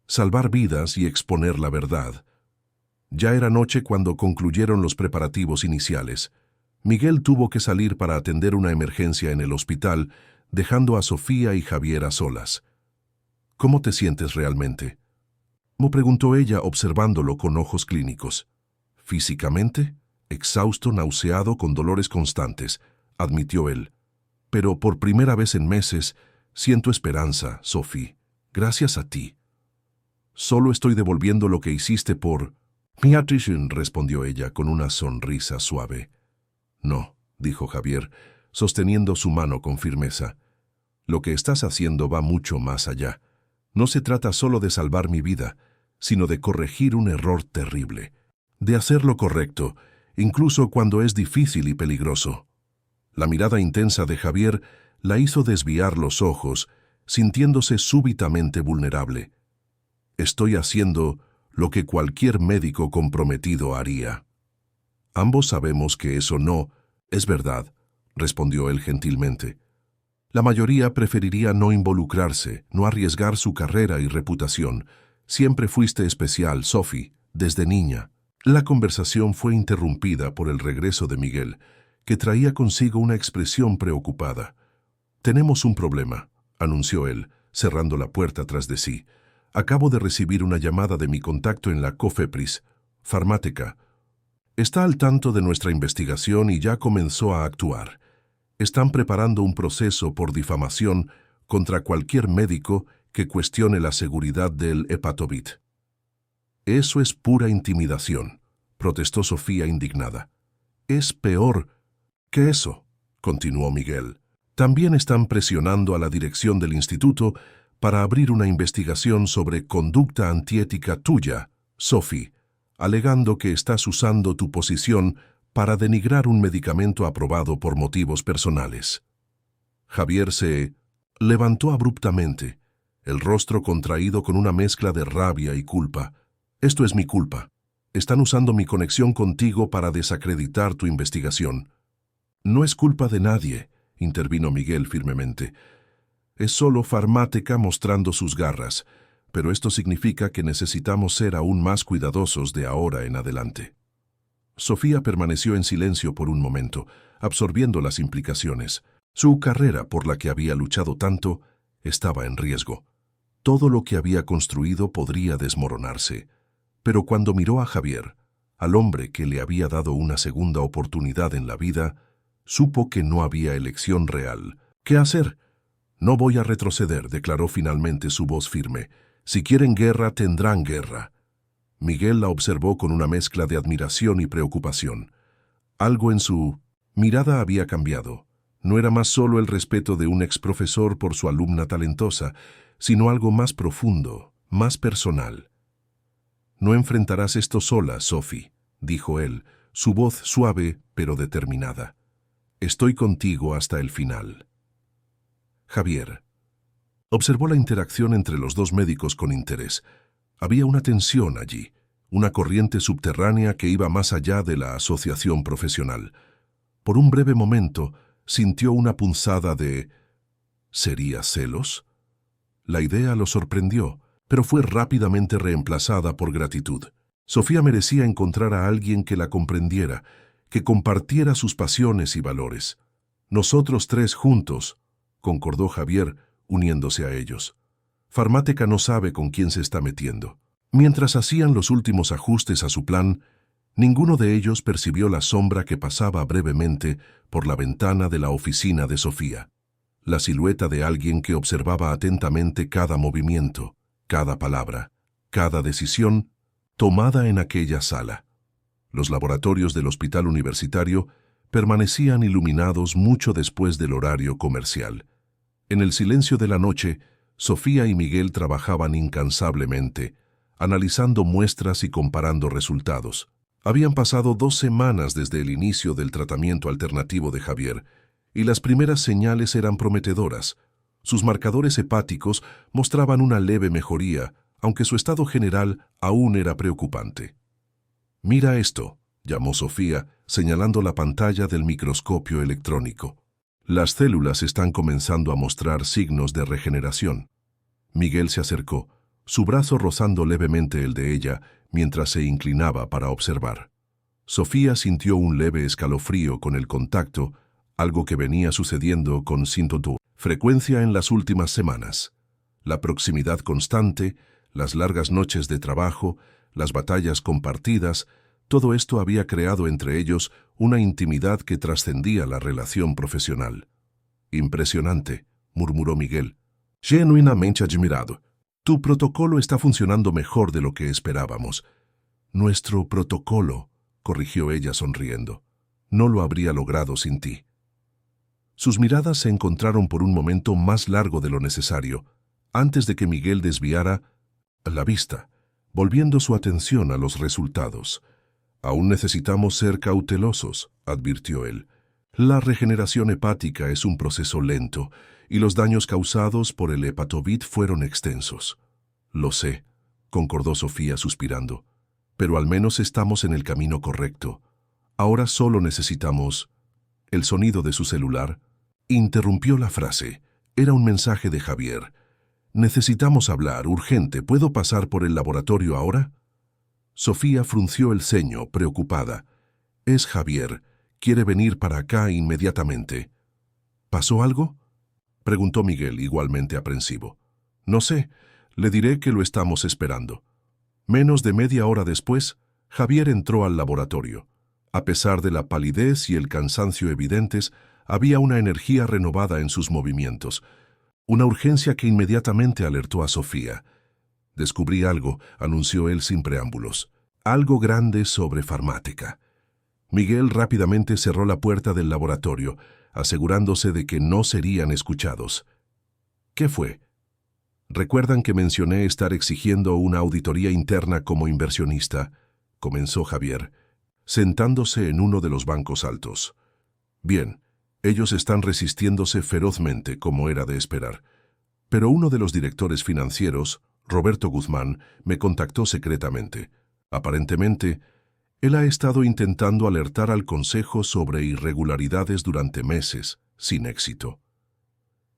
salvar vidas y exponer la verdad. Ya era noche cuando concluyeron los preparativos iniciales. Miguel tuvo que salir para atender una emergencia en el hospital, dejando a Sofía y Javier a solas. ¿Cómo te sientes realmente?, me preguntó ella observándolo con ojos clínicos. Físicamente, exhausto, nauseado, con dolores constantes, admitió él. Pero por primera vez en meses, siento esperanza, Sophie, gracias a ti. Solo estoy devolviendo lo que hiciste por... Beatrice, respondió ella con una sonrisa suave. No, dijo Javier, sosteniendo su mano con firmeza. Lo que estás haciendo va mucho más allá. No se trata solo de salvar mi vida, sino de corregir un error terrible, de hacer lo correcto, incluso cuando es difícil y peligroso. La mirada intensa de Javier la hizo desviar los ojos, sintiéndose súbitamente vulnerable. Estoy haciendo lo que cualquier médico comprometido haría. Ambos sabemos que eso no es verdad, respondió él gentilmente. La mayoría preferiría no involucrarse, no arriesgar su carrera y reputación. Siempre fuiste especial, Sophie, desde niña. La conversación fue interrumpida por el regreso de Miguel, que traía consigo una expresión preocupada. Tenemos un problema, anunció él, cerrando la puerta tras de sí. Acabo de recibir una llamada de mi contacto en la COFEPRIS, Farmática. Está al tanto de nuestra investigación y ya comenzó a actuar. Están preparando un proceso por difamación contra cualquier médico que cuestione la seguridad del Hepatovit. Eso es pura intimidación, protestó Sofía indignada. Es peor que eso, continuó Miguel. También están presionando a la dirección del instituto para abrir una investigación sobre conducta antiética tuya, Sophie, alegando que estás usando tu posición para denigrar un medicamento aprobado por motivos personales. Javier se levantó abruptamente, el rostro contraído con una mezcla de rabia y culpa. Esto es mi culpa. Están usando mi conexión contigo para desacreditar tu investigación. No es culpa de nadie, intervino Miguel firmemente. Es solo Farmáteca mostrando sus garras, pero esto significa que necesitamos ser aún más cuidadosos de ahora en adelante. Sofía permaneció en silencio por un momento, absorbiendo las implicaciones. Su carrera, por la que había luchado tanto, estaba en riesgo. Todo lo que había construido podría desmoronarse. Pero cuando miró a Javier, al hombre que le había dado una segunda oportunidad en la vida, supo que no había elección real. ¿Qué hacer? No voy a retroceder, declaró finalmente su voz firme. Si quieren guerra, tendrán guerra. Miguel la observó con una mezcla de admiración y preocupación. Algo en su mirada había cambiado. No era más solo el respeto de un exprofesor por su alumna talentosa, sino algo más profundo, más personal. No enfrentarás esto sola, Sophie, dijo él, su voz suave pero determinada. Estoy contigo hasta el final. Javier observó la interacción entre los dos médicos con interés. Había una tensión allí, una corriente subterránea que iba más allá de la asociación profesional. Por un breve momento, sintió una punzada de ¿sería celos? La idea lo sorprendió, pero fue rápidamente reemplazada por gratitud. Sofía merecía encontrar a alguien que la comprendiera, que compartiera sus pasiones y valores. Nosotros tres juntos, concordó Javier, uniéndose a ellos. Farmáteca no sabe con quién se está metiendo. Mientras hacían los últimos ajustes a su plan, ninguno de ellos percibió la sombra que pasaba brevemente por la ventana de la oficina de Sofía. La silueta de alguien que observaba atentamente cada movimiento, cada palabra, cada decisión tomada en aquella sala. Los laboratorios del hospital universitario permanecían iluminados mucho después del horario comercial. En el silencio de la noche, Sofía y Miguel trabajaban incansablemente, analizando muestras y comparando resultados. Habían pasado 2 semanas desde el inicio del tratamiento alternativo de Javier, y las primeras señales eran prometedoras. Sus marcadores hepáticos mostraban una leve mejoría, aunque su estado general aún era preocupante. «Mira esto», llamó Sofía, señalando la pantalla del microscopio electrónico. «Las células están comenzando a mostrar signos de regeneración». Miguel se acercó, su brazo rozando levemente el de ella, mientras se inclinaba para observar. Sofía sintió un leve escalofrío con el contacto, algo que venía sucediendo con frecuencia en las últimas semanas. La proximidad constante, las largas noches de trabajo, las batallas compartidas, todo esto había creado entre ellos una intimidad que trascendía la relación profesional. «Impresionante», murmuró Miguel. «Genuinamente admirado. Tu protocolo está funcionando mejor de lo que esperábamos». «Nuestro protocolo», corrigió ella sonriendo. «No lo habría logrado sin ti». Sus miradas se encontraron por un momento más largo de lo necesario, antes de que Miguel desviara la vista, volviendo su atención a los resultados. «Aún necesitamos ser cautelosos», advirtió él. «La regeneración hepática es un proceso lento, y los daños causados por el hepatovid fueron extensos». «Lo sé», concordó Sofía suspirando, «pero al menos estamos en el camino correcto. Ahora solo necesitamos...» El sonido de su celular interrumpió la frase. Era un mensaje de Javier. «Necesitamos hablar, urgente. ¿Puedo pasar por el laboratorio ahora?» Sofía frunció el ceño, preocupada. «Es Javier. Quiere venir para acá inmediatamente». «¿Pasó algo?», preguntó Miguel, igualmente aprensivo. «No sé. Le diré que lo estamos esperando». Menos de media hora después, Javier entró al laboratorio. A pesar de la palidez y el cansancio evidentes, había una energía renovada en sus movimientos, una urgencia que inmediatamente alertó a Sofía. «Descubrí algo», anunció él sin preámbulos. «Algo grande sobre Farmáteca». Miguel rápidamente cerró la puerta del laboratorio, asegurándose de que no serían escuchados. «¿Qué fue?» «¿Recuerdan que mencioné estar exigiendo una auditoría interna como inversionista?», comenzó Javier, sentándose en uno de los bancos altos. «Bien, ellos están resistiéndose ferozmente, como era de esperar. Pero uno de los directores financieros, Roberto Guzmán, me contactó secretamente. Aparentemente, él ha estado intentando alertar al Consejo sobre irregularidades durante meses, sin éxito.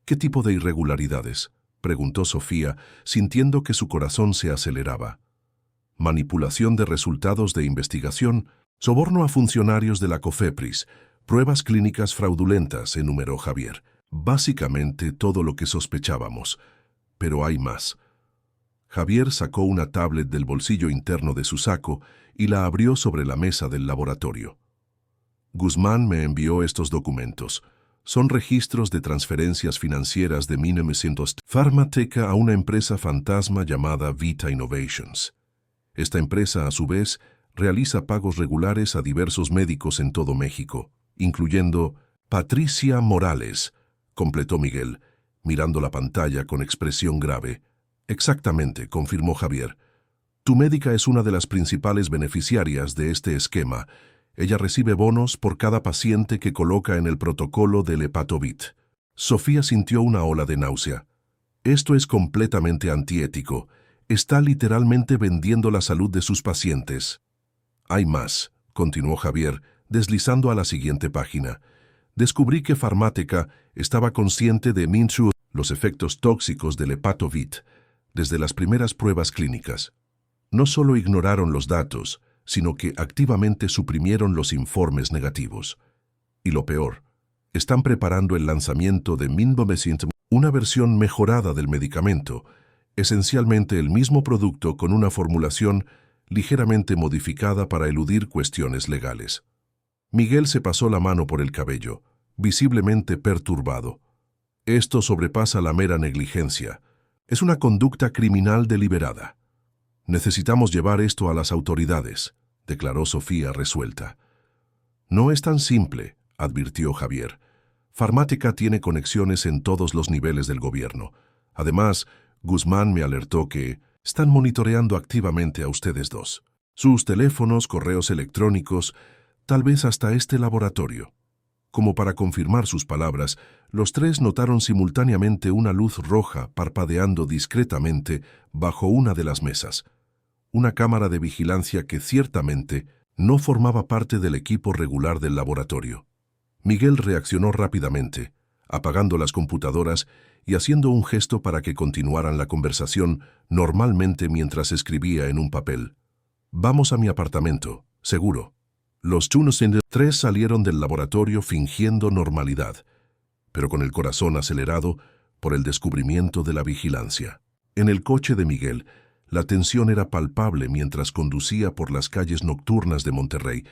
¿Qué tipo de irregularidades?, preguntó Sofía, sintiendo que su corazón se aceleraba. Manipulación de resultados de investigación, soborno a funcionarios de la COFEPRIS, pruebas clínicas fraudulentas, enumeró Javier. Básicamente todo lo que sospechábamos. Pero hay más. Javier sacó una tablet del bolsillo interno de su saco y la abrió sobre la mesa del laboratorio. Guzmán me envió estos documentos. Son registros de transferencias financieras de 1900 Pharmateca a una empresa fantasma llamada Vita Innovations. Esta empresa, a su vez, realiza pagos regulares a diversos médicos en todo México, incluyendo Patricia Morales, completó Miguel, mirando la pantalla con expresión grave. Exactamente, confirmó Javier. Tu médica es una de las principales beneficiarias de este esquema. Ella recibe bonos por cada paciente que coloca en el protocolo del Hepatovit. Sofía sintió una ola de náusea. Esto es completamente antiético. Está literalmente vendiendo la salud de sus pacientes. Hay más, continuó Javier, deslizando a la siguiente página. Descubrí que Pharmateca estaba consciente de los efectos tóxicos del Hepatovit desde las primeras pruebas clínicas. No solo ignoraron los datos, sino que activamente suprimieron los informes negativos. Y lo peor, están preparando el lanzamiento de 1900, una versión mejorada del medicamento, esencialmente el mismo producto con una formulación ligeramente modificada para eludir cuestiones legales. Miguel se pasó la mano por el cabello, visiblemente perturbado. Esto sobrepasa la mera negligencia. Es una conducta criminal deliberada. Necesitamos llevar esto a las autoridades, declaró Sofía resuelta. No es tan simple, advirtió Javier. Pharmateca tiene conexiones en todos los niveles del gobierno. Además, Guzmán me alertó que están monitoreando activamente a ustedes dos. Sus teléfonos, correos electrónicos, tal vez hasta este laboratorio. Como para confirmar sus palabras, los tres notaron simultáneamente una luz roja parpadeando discretamente bajo una de las mesas. Una cámara de vigilancia que ciertamente no formaba parte del equipo regular del laboratorio. Miguel reaccionó rápidamente, apagando las computadoras y haciendo un gesto para que continuaran la conversación normalmente mientras escribía en un papel. «Vamos a mi apartamento, seguro». Los tres salieron del laboratorio fingiendo normalidad, pero con el corazón acelerado por el descubrimiento de la vigilancia. En el coche de Miguel, la tensión era palpable mientras conducía por las calles nocturnas de Monterrey,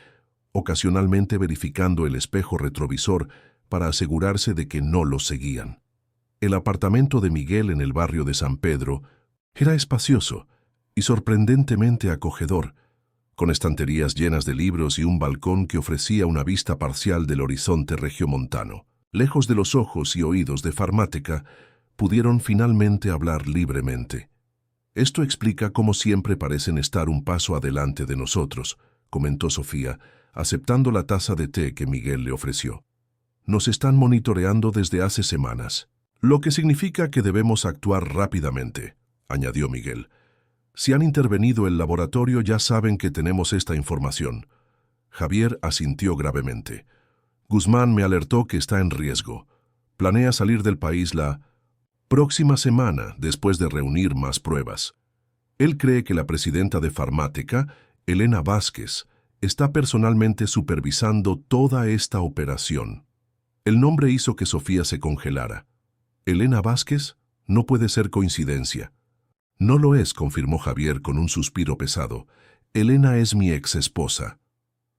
ocasionalmente verificando el espejo retrovisor para asegurarse de que no los seguían. El apartamento de Miguel en el barrio de San Pedro era espacioso y sorprendentemente acogedor, con estanterías llenas de libros y un balcón que ofrecía una vista parcial del horizonte regiomontano. Lejos de los ojos y oídos de Pharmateca, pudieron finalmente hablar libremente. Esto explica cómo siempre parecen estar un paso adelante de nosotros, comentó Sofía, aceptando la taza de té que Miguel le ofreció. Nos están monitoreando desde hace semanas, lo que significa que debemos actuar rápidamente, añadió Miguel. Si han intervenido el laboratorio ya saben que tenemos esta información. Javier asintió gravemente. Guzmán me alertó que está en riesgo. Planea salir del país la próxima semana después de reunir más pruebas. Él cree que la presidenta de Pharmateca, Elena Vázquez, está personalmente supervisando toda esta operación. El nombre hizo que Sofía se congelara. ¿Elena Vázquez? No puede ser coincidencia. No lo es, confirmó Javier con un suspiro pesado. Elena es mi ex-esposa.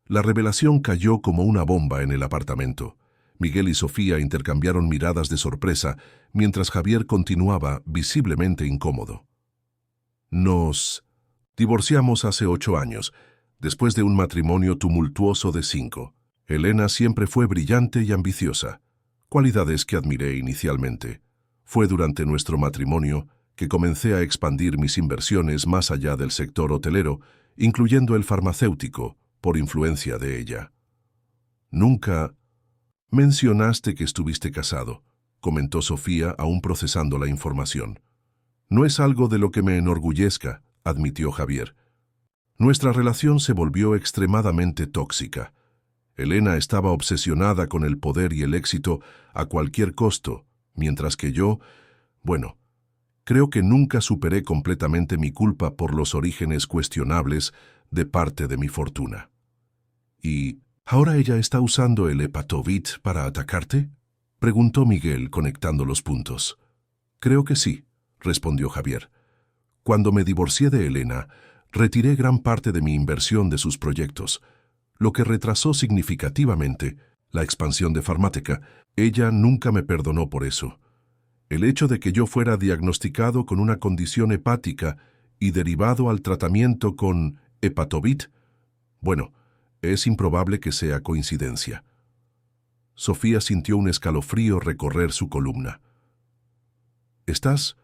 La revelación cayó como una bomba en el apartamento. Miguel y Sofía intercambiaron miradas de sorpresa mientras Javier continuaba visiblemente incómodo. Nos divorciamos hace 8 años, después de un matrimonio tumultuoso de 5. Elena siempre fue brillante y ambiciosa, cualidades que admiré inicialmente. Fue durante nuestro matrimonio que comencé a expandir mis inversiones más allá del sector hotelero, incluyendo el farmacéutico, por influencia de ella. Nunca mencionaste que estuviste casado, comentó Sofía, aún procesando la información. No es algo de lo que me enorgullezca, admitió Javier. Nuestra relación se volvió extremadamente tóxica. Elena estaba obsesionada con el poder y el éxito a cualquier costo, mientras que yo, bueno, creo que nunca superé completamente mi culpa por los orígenes cuestionables de parte de mi fortuna. ¿Y ahora ella está usando el Hepatovit para atacarte?, preguntó Miguel, conectando los puntos. Creo que sí, respondió Javier. Cuando me divorcié de Elena, retiré gran parte de mi inversión de sus proyectos, lo que retrasó significativamente la expansión de Pharmateca. Ella nunca me perdonó por eso. El hecho de que yo fuera diagnosticado con una condición hepática y derivado al tratamiento con Hepatovit, bueno, es improbable que sea coincidencia. Sofía sintió un escalofrío recorrer su columna. ¿Estás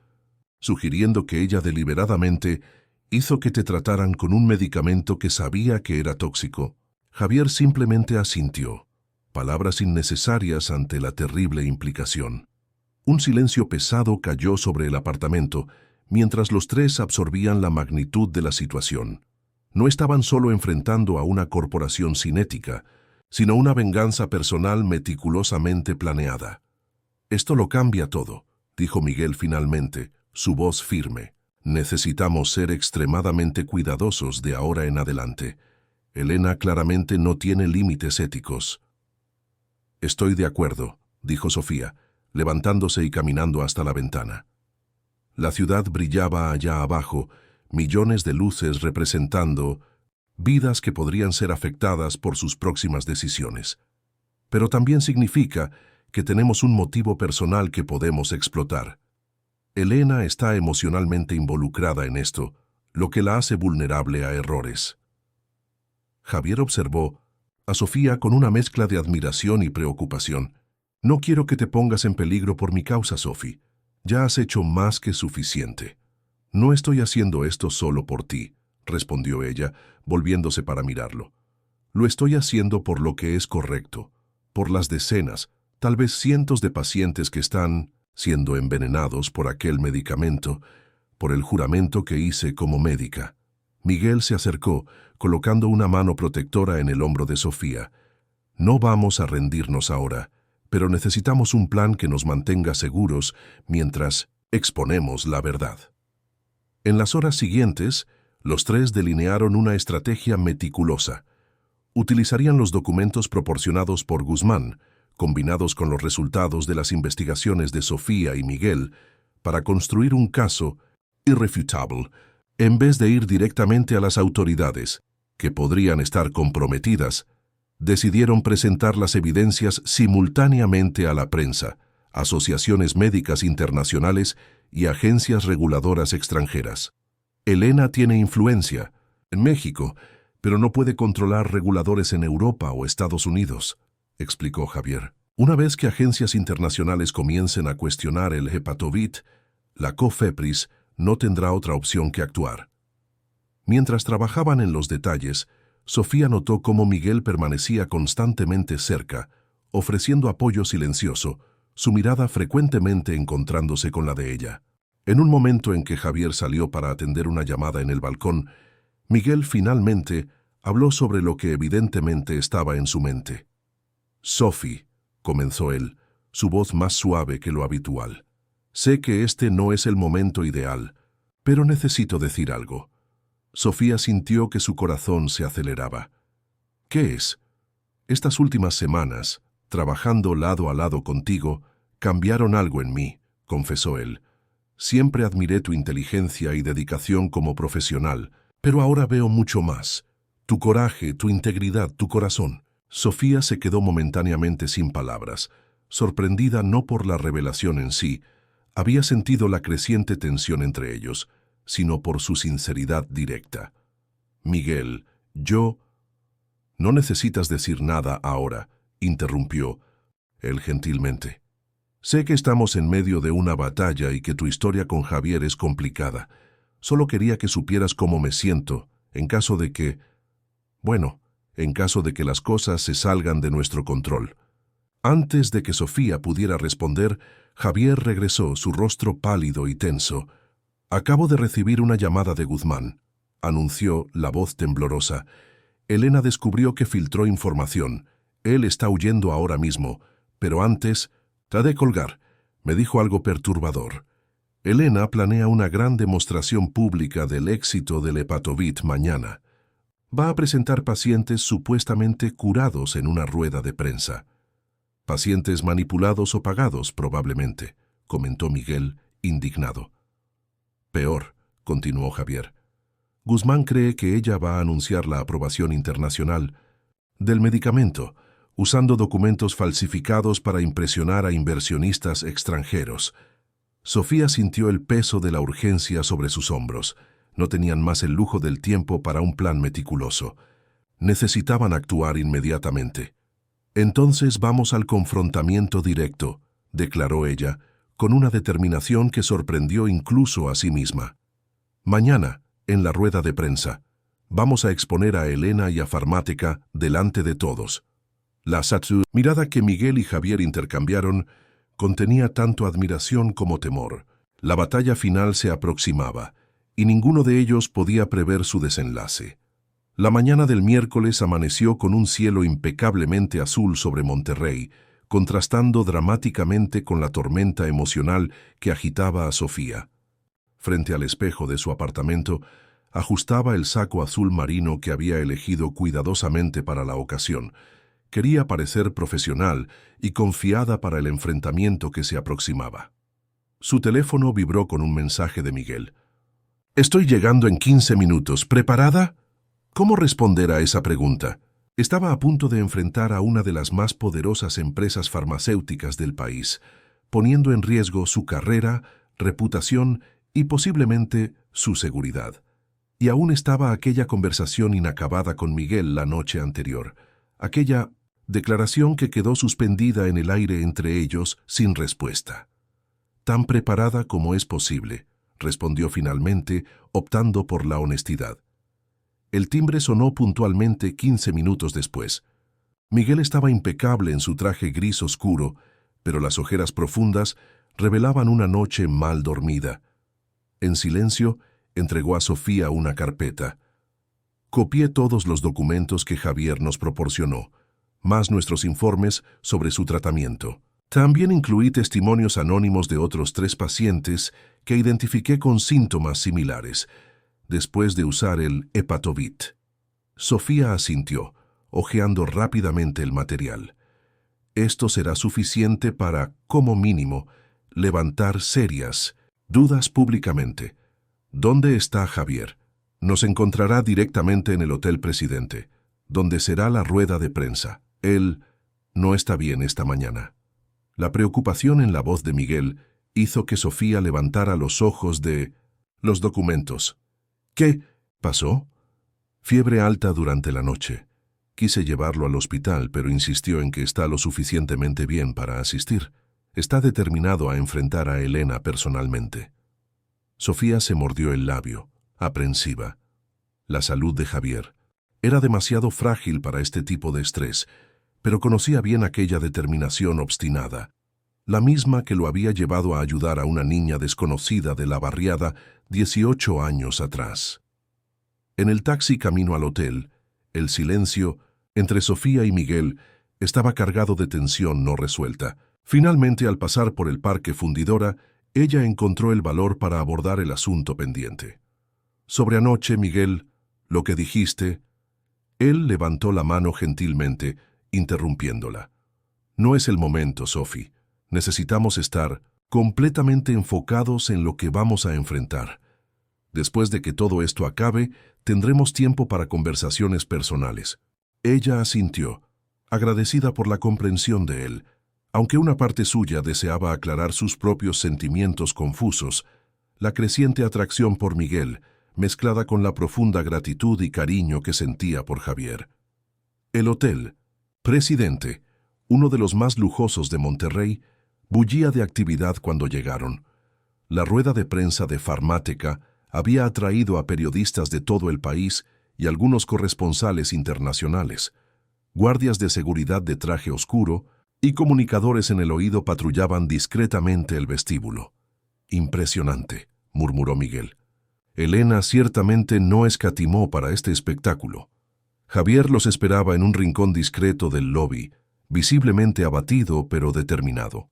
sugiriendo que ella deliberadamente hizo que te trataran con un medicamento que sabía que era tóxico? Javier simplemente asintió, palabras innecesarias ante la terrible implicación. Un silencio pesado cayó sobre el apartamento mientras los tres absorbían la magnitud de la situación. No estaban solo enfrentando a una corporación cinética, sino una venganza personal meticulosamente planeada. «Esto lo cambia todo», dijo Miguel finalmente, su voz firme. «Necesitamos ser extremadamente cuidadosos de ahora en adelante. Elena claramente no tiene límites éticos». «Estoy de acuerdo», dijo Sofía, levantándose y caminando hasta la ventana. La ciudad brillaba allá abajo, millones de luces representando vidas que podrían ser afectadas por sus próximas decisiones. Pero también significa que tenemos un motivo personal que podemos explotar. Elena está emocionalmente involucrada en esto, lo que la hace vulnerable a errores. Javier observó a Sofía con una mezcla de admiración y preocupación. «No quiero que te pongas en peligro por mi causa, Sophie. Ya has hecho más que suficiente». «No estoy haciendo esto solo por ti», respondió ella, volviéndose para mirarlo. «Lo estoy haciendo por lo que es correcto, por las decenas, tal vez cientos de pacientes que están siendo envenenados por aquel medicamento, por el juramento que hice como médica». Miguel se acercó, colocando una mano protectora en el hombro de Sofía. «No vamos a rendirnos ahora, pero necesitamos un plan que nos mantenga seguros mientras exponemos la verdad». En las horas siguientes, los tres delinearon una estrategia meticulosa. Utilizarían los documentos proporcionados por Guzmán, combinados con los resultados de las investigaciones de Sofía y Miguel, para construir un caso irrefutable, en vez de ir directamente a las autoridades, que podrían estar comprometidas. Decidieron presentar las evidencias simultáneamente a la prensa, asociaciones médicas internacionales y agencias reguladoras extranjeras. Elena tiene influencia en México, pero no puede controlar reguladores en Europa o Estados Unidos, explicó Javier. Una vez que agencias internacionales comiencen a cuestionar el Hepatovit, la COFEPRIS no tendrá otra opción que actuar. Mientras trabajaban en los detalles, Sofía notó cómo Miguel permanecía constantemente cerca, ofreciendo apoyo silencioso, su mirada frecuentemente encontrándose con la de ella. En un momento en que Javier salió para atender una llamada en el balcón, Miguel finalmente habló sobre lo que evidentemente estaba en su mente. «Sophie», comenzó él, su voz más suave que lo habitual. «Sé que este no es el momento ideal, pero necesito decir algo». Sofía sintió que su corazón se aceleraba. «¿Qué es?» «Estas últimas semanas, trabajando lado a lado contigo, cambiaron algo en mí», confesó él. «Siempre admiré tu inteligencia y dedicación como profesional, pero ahora veo mucho más. Tu coraje, tu integridad, tu corazón». Sofía se quedó momentáneamente sin palabras, sorprendida no por la revelación en sí. Había sentido la creciente tensión entre ellos, sino por su sinceridad directa. «Miguel, yo...» «No necesitas decir nada ahora», interrumpió él gentilmente. «Sé que estamos en medio de una batalla y que tu historia con Javier es complicada. Solo quería que supieras cómo me siento, en caso de que... bueno, en caso de que las cosas se salgan de nuestro control». Antes de que Sofía pudiera responder, Javier regresó, su rostro pálido y tenso. «Acabo de recibir una llamada de Guzmán», anunció la voz temblorosa. «Elena descubrió que filtró información. Él está huyendo ahora mismo, pero antes, te de colgar. Me dijo algo perturbador. Elena planea una gran demostración pública del éxito del Epatovit mañana. Va a presentar pacientes supuestamente curados en una rueda de prensa. Pacientes manipulados o pagados, probablemente», comentó Miguel, indignado. «Peor», continuó Javier. «Guzmán cree que ella va a anunciar la aprobación internacional del medicamento, usando documentos falsificados para impresionar a inversionistas extranjeros». Sofía sintió el peso de la urgencia sobre sus hombros. No tenían más el lujo del tiempo para un plan meticuloso. Necesitaban actuar inmediatamente. «Entonces vamos al confrontamiento directo», declaró ella, con una determinación que sorprendió incluso a sí misma. «Mañana, en la rueda de prensa, vamos a exponer a Elena y a Farmática delante de todos». La mirada que Miguel y Javier intercambiaron contenía tanto admiración como temor. La batalla final se aproximaba, y ninguno de ellos podía prever su desenlace. La mañana del miércoles amaneció con un cielo impecablemente azul sobre Monterrey, contrastando dramáticamente con la tormenta emocional que agitaba a Sofía. Frente al espejo de su apartamento, ajustaba el saco azul marino que había elegido cuidadosamente para la ocasión. Quería parecer profesional y confiada para el enfrentamiento que se aproximaba. Su teléfono vibró con un mensaje de Miguel. «Estoy llegando en 15 minutos. ¿Preparada?» ¿Cómo responder a esa pregunta? Estaba a punto de enfrentar a una de las más poderosas empresas farmacéuticas del país, poniendo en riesgo su carrera, reputación y posiblemente su seguridad. Y aún estaba aquella conversación inacabada con Miguel la noche anterior, aquella declaración que quedó suspendida en el aire entre ellos sin respuesta. «Tan preparada como es posible», respondió finalmente, optando por la honestidad. El timbre sonó puntualmente 15 minutos después. Miguel estaba impecable en su traje gris oscuro, pero las ojeras profundas revelaban una noche mal dormida. En silencio, entregó a Sofía una carpeta. «Copié todos los documentos que Javier nos proporcionó, más nuestros informes sobre su tratamiento. También incluí testimonios anónimos de otros 3 pacientes que identifiqué con síntomas similares, después de usar el Epatovit». Sofía asintió, hojeando rápidamente el material. «Esto será suficiente para, como mínimo, levantar serias dudas públicamente. ¿Dónde está Javier? Nos encontrará directamente en el Hotel Presidente, donde será la rueda de prensa. Él no está bien esta mañana». La preocupación en la voz de Miguel hizo que Sofía levantara los ojos de los documentos. «¿Qué pasó?» «Fiebre alta durante la noche. Quise llevarlo al hospital, pero insistió en que está lo suficientemente bien para asistir. Está determinado a enfrentar a Elena personalmente». Sofía se mordió el labio, aprensiva. La salud de Javier era demasiado frágil para este tipo de estrés, pero conocía bien aquella determinación obstinada, la misma que lo había llevado a ayudar a una niña desconocida de la barriada 18 años atrás. En el taxi camino al hotel, el silencio entre Sofía y Miguel estaba cargado de tensión no resuelta. Finalmente, al pasar por el Parque Fundidora, ella encontró el valor para abordar el asunto pendiente. «Sobre anoche, Miguel, lo que dijiste». Él levantó la mano gentilmente, interrumpiéndola. «No es el momento, Sophie. Necesitamos estar completamente enfocados en lo que vamos a enfrentar. Después de que todo esto acabe, tendremos tiempo para conversaciones personales». Ella asintió, agradecida por la comprensión de él. Aunque una parte suya deseaba aclarar sus propios sentimientos confusos, la creciente atracción por Miguel, mezclada con la profunda gratitud y cariño que sentía por Javier. El Hotel Presidente, uno de los más lujosos de Monterrey, bullía de actividad cuando llegaron. La rueda de prensa de Farmática había atraído a periodistas de todo el país y algunos corresponsales internacionales. Guardias de seguridad de traje oscuro, y comunicadores en el oído patrullaban discretamente el vestíbulo. «Impresionante», murmuró Miguel. Elena ciertamente no escatimó para este espectáculo. Javier los esperaba en un rincón discreto del lobby, visiblemente abatido pero determinado.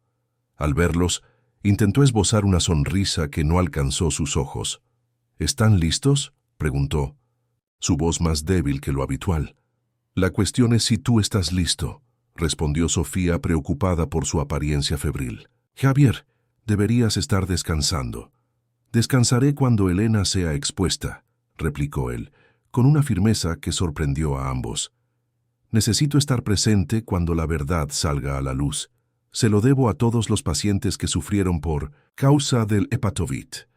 Al verlos, intentó esbozar una sonrisa que no alcanzó sus ojos. «¿Están listos?», preguntó, su voz más débil que lo habitual. «La cuestión es si tú estás listo», respondió Sofía preocupada por su apariencia febril. «Javier, deberías estar descansando». «Descansaré cuando Elena sea expuesta», replicó él, con una firmeza que sorprendió a ambos. «Necesito estar presente cuando la verdad salga a la luz. Se lo debo a todos los pacientes que sufrieron por causa del Hepatovit».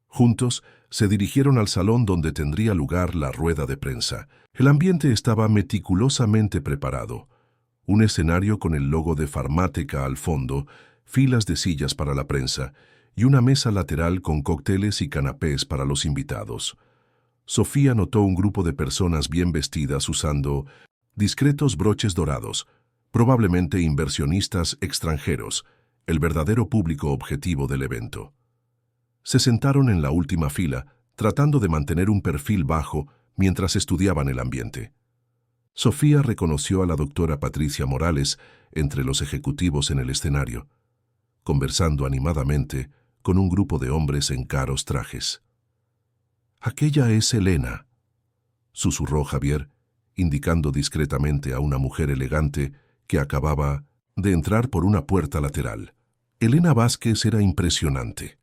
Juntos se dirigieron al salón donde tendría lugar la rueda de prensa. El ambiente estaba meticulosamente preparado. Un escenario con el logo de Farmáteca al fondo, filas de sillas para la prensa y una mesa lateral con cócteles y canapés para los invitados. Sofía notó un grupo de personas bien vestidas usando discretos broches dorados, probablemente inversionistas extranjeros, el verdadero público objetivo del evento. Se sentaron en la última fila, tratando de mantener un perfil bajo mientras estudiaban el ambiente. Sofía reconoció a la doctora Patricia Morales entre los ejecutivos en el escenario, conversando animadamente con un grupo de hombres en caros trajes. «Aquella es Elena», susurró Javier, indicando discretamente a una mujer elegante que acababa de entrar por una puerta lateral. Elena Vázquez era impresionante.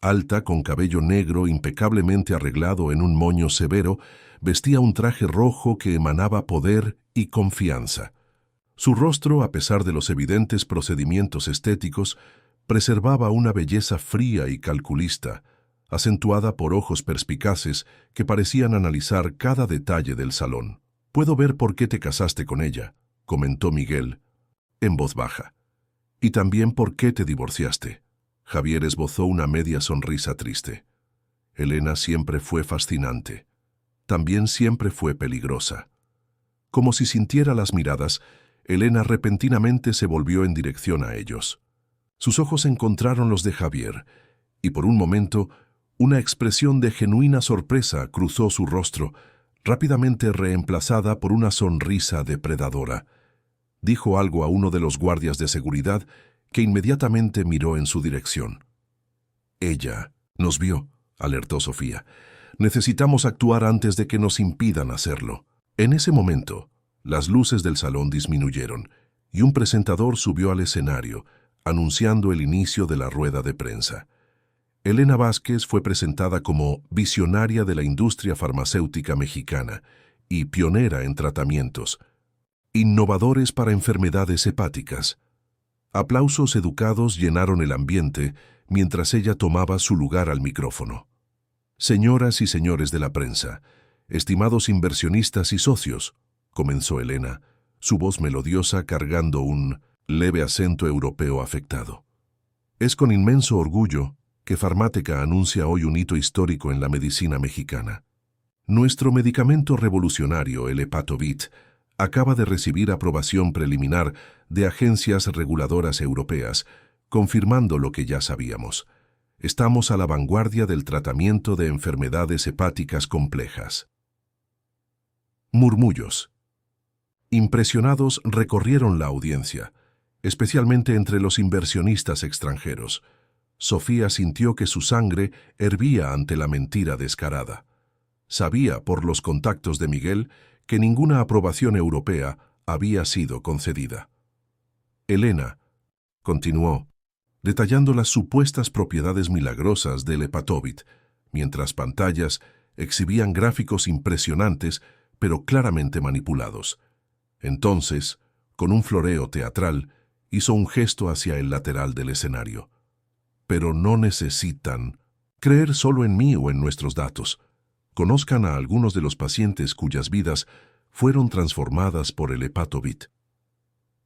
Alta, con cabello negro impecablemente arreglado en un moño severo, vestía un traje rojo que emanaba poder y confianza. Su rostro, a pesar de los evidentes procedimientos estéticos, preservaba una belleza fría y calculista, acentuada por ojos perspicaces que parecían analizar cada detalle del salón. «Puedo ver por qué te casaste con ella», comentó Miguel, en voz baja. «Y también por qué te divorciaste». Javier esbozó una media sonrisa triste. Elena siempre fue fascinante. También siempre fue peligrosa. Como si sintiera las miradas, Elena repentinamente se volvió en dirección a ellos. Sus ojos encontraron los de Javier, y por un momento, una expresión de genuina sorpresa cruzó su rostro, rápidamente reemplazada por una sonrisa depredadora. Dijo algo a uno de los guardias de seguridad, que inmediatamente miró en su dirección. «Ella nos vio», alertó Sofía. «Necesitamos actuar antes de que nos impidan hacerlo». En ese momento, las luces del salón disminuyeron y un presentador subió al escenario, anunciando el inicio de la rueda de prensa. Elena Vázquez fue presentada como visionaria de la industria farmacéutica mexicana y pionera en tratamientos innovadores para enfermedades hepáticas. Aplausos educados llenaron el ambiente mientras ella tomaba su lugar al micrófono. «Señoras y señores de la prensa, estimados inversionistas y socios», comenzó Elena, su voz melodiosa cargando un leve acento europeo afectado. «Es con inmenso orgullo que Farmáteca anuncia hoy un hito histórico en la medicina mexicana. Nuestro medicamento revolucionario, el Hepatovit, acaba de recibir aprobación preliminar de agencias reguladoras europeas, confirmando lo que ya sabíamos. Estamos a la vanguardia del tratamiento de enfermedades hepáticas complejas». Murmullos. Impresionados recorrieron la audiencia, especialmente entre los inversionistas extranjeros. Sofía sintió que su sangre hervía ante la mentira descarada. Sabía, por los contactos de Miguel, que ninguna aprobación europea había sido concedida. Elena, continuó, detallando las supuestas propiedades milagrosas del Hepatovit, mientras pantallas exhibían gráficos impresionantes, pero claramente manipulados. Entonces, con un floreo teatral, hizo un gesto hacia el lateral del escenario. «Pero no necesitan creer solo en mí o en nuestros datos. Conozcan a algunos de los pacientes cuyas vidas fueron transformadas por el Hepatovit».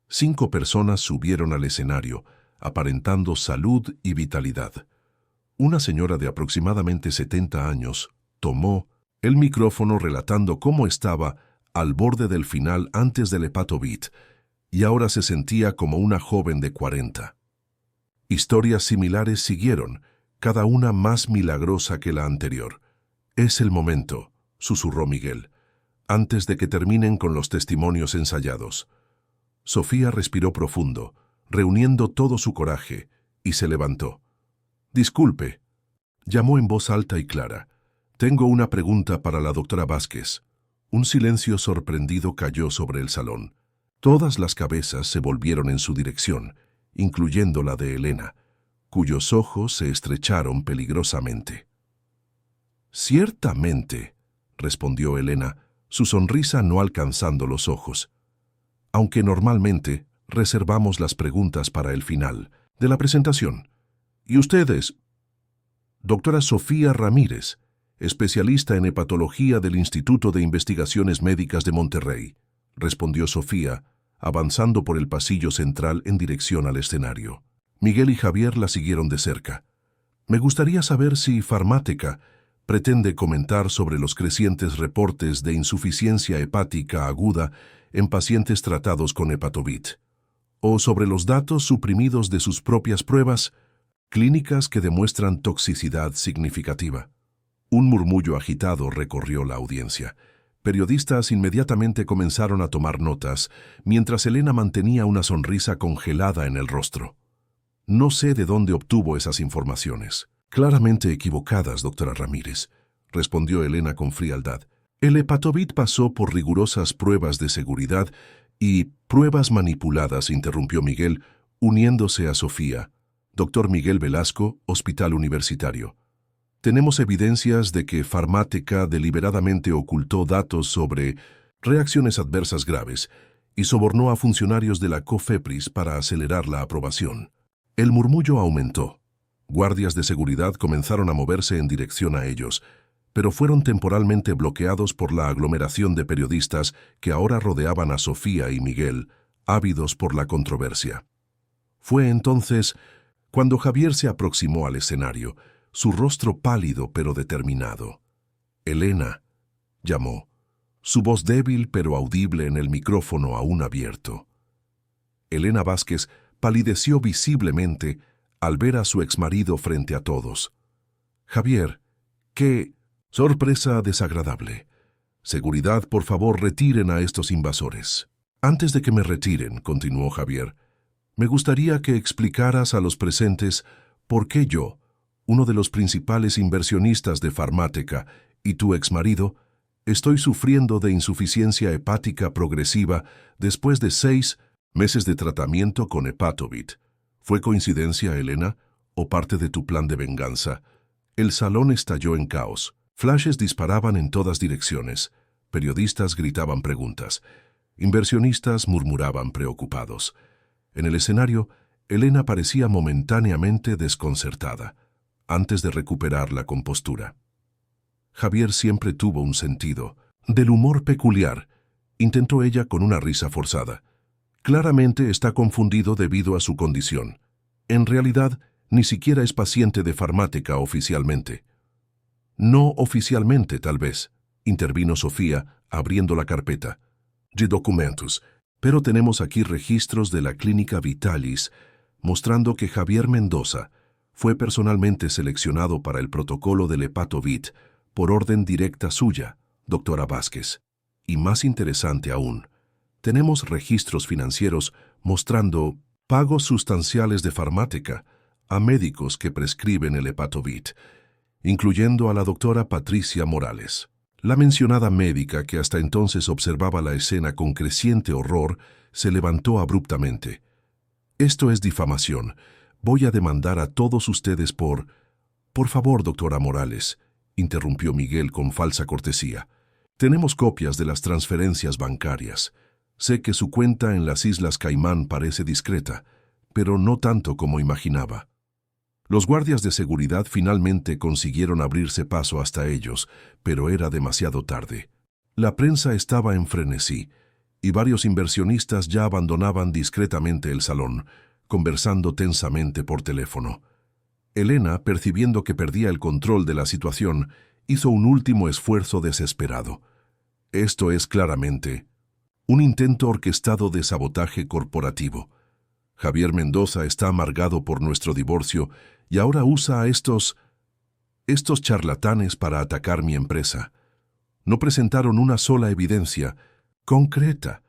5 personas subieron al escenario, aparentando salud y vitalidad. Una señora de aproximadamente 70 años tomó el micrófono relatando cómo estaba al borde del final antes del Hepatovit y ahora se sentía como una joven de 40. Historias similares siguieron, cada una más milagrosa que la anterior. «Es el momento», susurró Miguel, «antes de que terminen con los testimonios ensayados». Sofía respiró profundo, reuniendo todo su coraje, y se levantó. «Disculpe», llamó en voz alta y clara. «Tengo una pregunta para la doctora Vázquez». Un silencio sorprendido cayó sobre el salón. Todas las cabezas se volvieron en su dirección, incluyendo la de Elena, cuyos ojos se estrecharon peligrosamente. «Ciertamente», respondió Elena, su sonrisa no alcanzando los ojos. «Aunque normalmente reservamos las preguntas para el final de la presentación. ¿Y ustedes?» «Doctora Sofía Ramírez, especialista en hepatología del Instituto de Investigaciones Médicas de Monterrey», respondió Sofía, avanzando por el pasillo central en dirección al escenario. Miguel y Javier la siguieron de cerca. «Me gustaría saber si Pharmatheca pretende comentar sobre los crecientes reportes de insuficiencia hepática aguda en pacientes tratados con Hepatovit, o sobre los datos suprimidos de sus propias pruebas clínicas que demuestran toxicidad significativa». Un murmullo agitado recorrió la audiencia. Periodistas inmediatamente comenzaron a tomar notas, mientras Elena mantenía una sonrisa congelada en el rostro. «No sé de dónde obtuvo esas informaciones». «Claramente equivocadas, doctora Ramírez», respondió Elena con frialdad. «El Hepatovit pasó por rigurosas pruebas de seguridad y pruebas manipuladas», interrumpió Miguel, uniéndose a Sofía. «Doctor Miguel Velasco, Hospital Universitario. Tenemos evidencias de que Pharmatheca deliberadamente ocultó datos sobre reacciones adversas graves y sobornó a funcionarios de la COFEPRIS para acelerar la aprobación». El murmullo aumentó. Guardias de seguridad comenzaron a moverse en dirección a ellos, pero fueron temporalmente bloqueados por la aglomeración de periodistas que ahora rodeaban a Sofía y Miguel, ávidos por la controversia. Fue entonces cuando Javier se aproximó al escenario, su rostro pálido pero determinado. «Elena», llamó, su voz débil pero audible en el micrófono aún abierto. Elena Vázquez palideció visiblemente al ver a su exmarido frente a todos. «Javier, qué sorpresa desagradable. Seguridad, por favor, retiren a estos invasores». «Antes de que me retiren», continuó Javier, «me gustaría que explicaras a los presentes por qué yo, uno de los principales inversionistas de Pharmatheca, y tu exmarido, estoy sufriendo de insuficiencia hepática progresiva después de 6 meses de tratamiento con Hepatovit. ¿Fue coincidencia, Elena, o parte de tu plan de venganza?» El salón estalló en caos. Flashes disparaban en todas direcciones. Periodistas gritaban preguntas. Inversionistas murmuraban preocupados. En el escenario, Elena parecía momentáneamente desconcertada, antes de recuperar la compostura. Javier siempre tuvo un sentido del humor peculiar, intentó ella con una risa forzada. «Claramente está confundido debido a su condición. En realidad, ni siquiera es paciente de Pharmatheca oficialmente». «No oficialmente, tal vez», intervino Sofía, abriendo la carpeta. «De documentos, pero tenemos aquí registros de la Clínica Vitalis, mostrando que Javier Mendoza fue personalmente seleccionado para el protocolo del Hepatovit por orden directa suya, doctora Vázquez. Y más interesante aún, tenemos registros financieros mostrando pagos sustanciales de Pharmatheca a médicos que prescriben el Hepatovit, incluyendo a la doctora Patricia Morales». La mencionada médica, que hasta entonces observaba la escena con creciente horror, se levantó abruptamente. «Esto es difamación. Voy a demandar a todos ustedes por...» «Por favor, doctora Morales», interrumpió Miguel con falsa cortesía. «Tenemos copias de las transferencias bancarias. Sé que su cuenta en las Islas Caimán parece discreta, pero no tanto como imaginaba». Los guardias de seguridad finalmente consiguieron abrirse paso hasta ellos, pero era demasiado tarde. La prensa estaba en frenesí, y varios inversionistas ya abandonaban discretamente el salón, conversando tensamente por teléfono. Elena, percibiendo que perdía el control de la situación, hizo un último esfuerzo desesperado. «Esto es claramente Un intento orquestado de sabotaje corporativo. Javier Mendoza está amargado por nuestro divorcio y ahora usa a estos charlatanes para atacar mi empresa. No presentaron una sola evidencia concreta.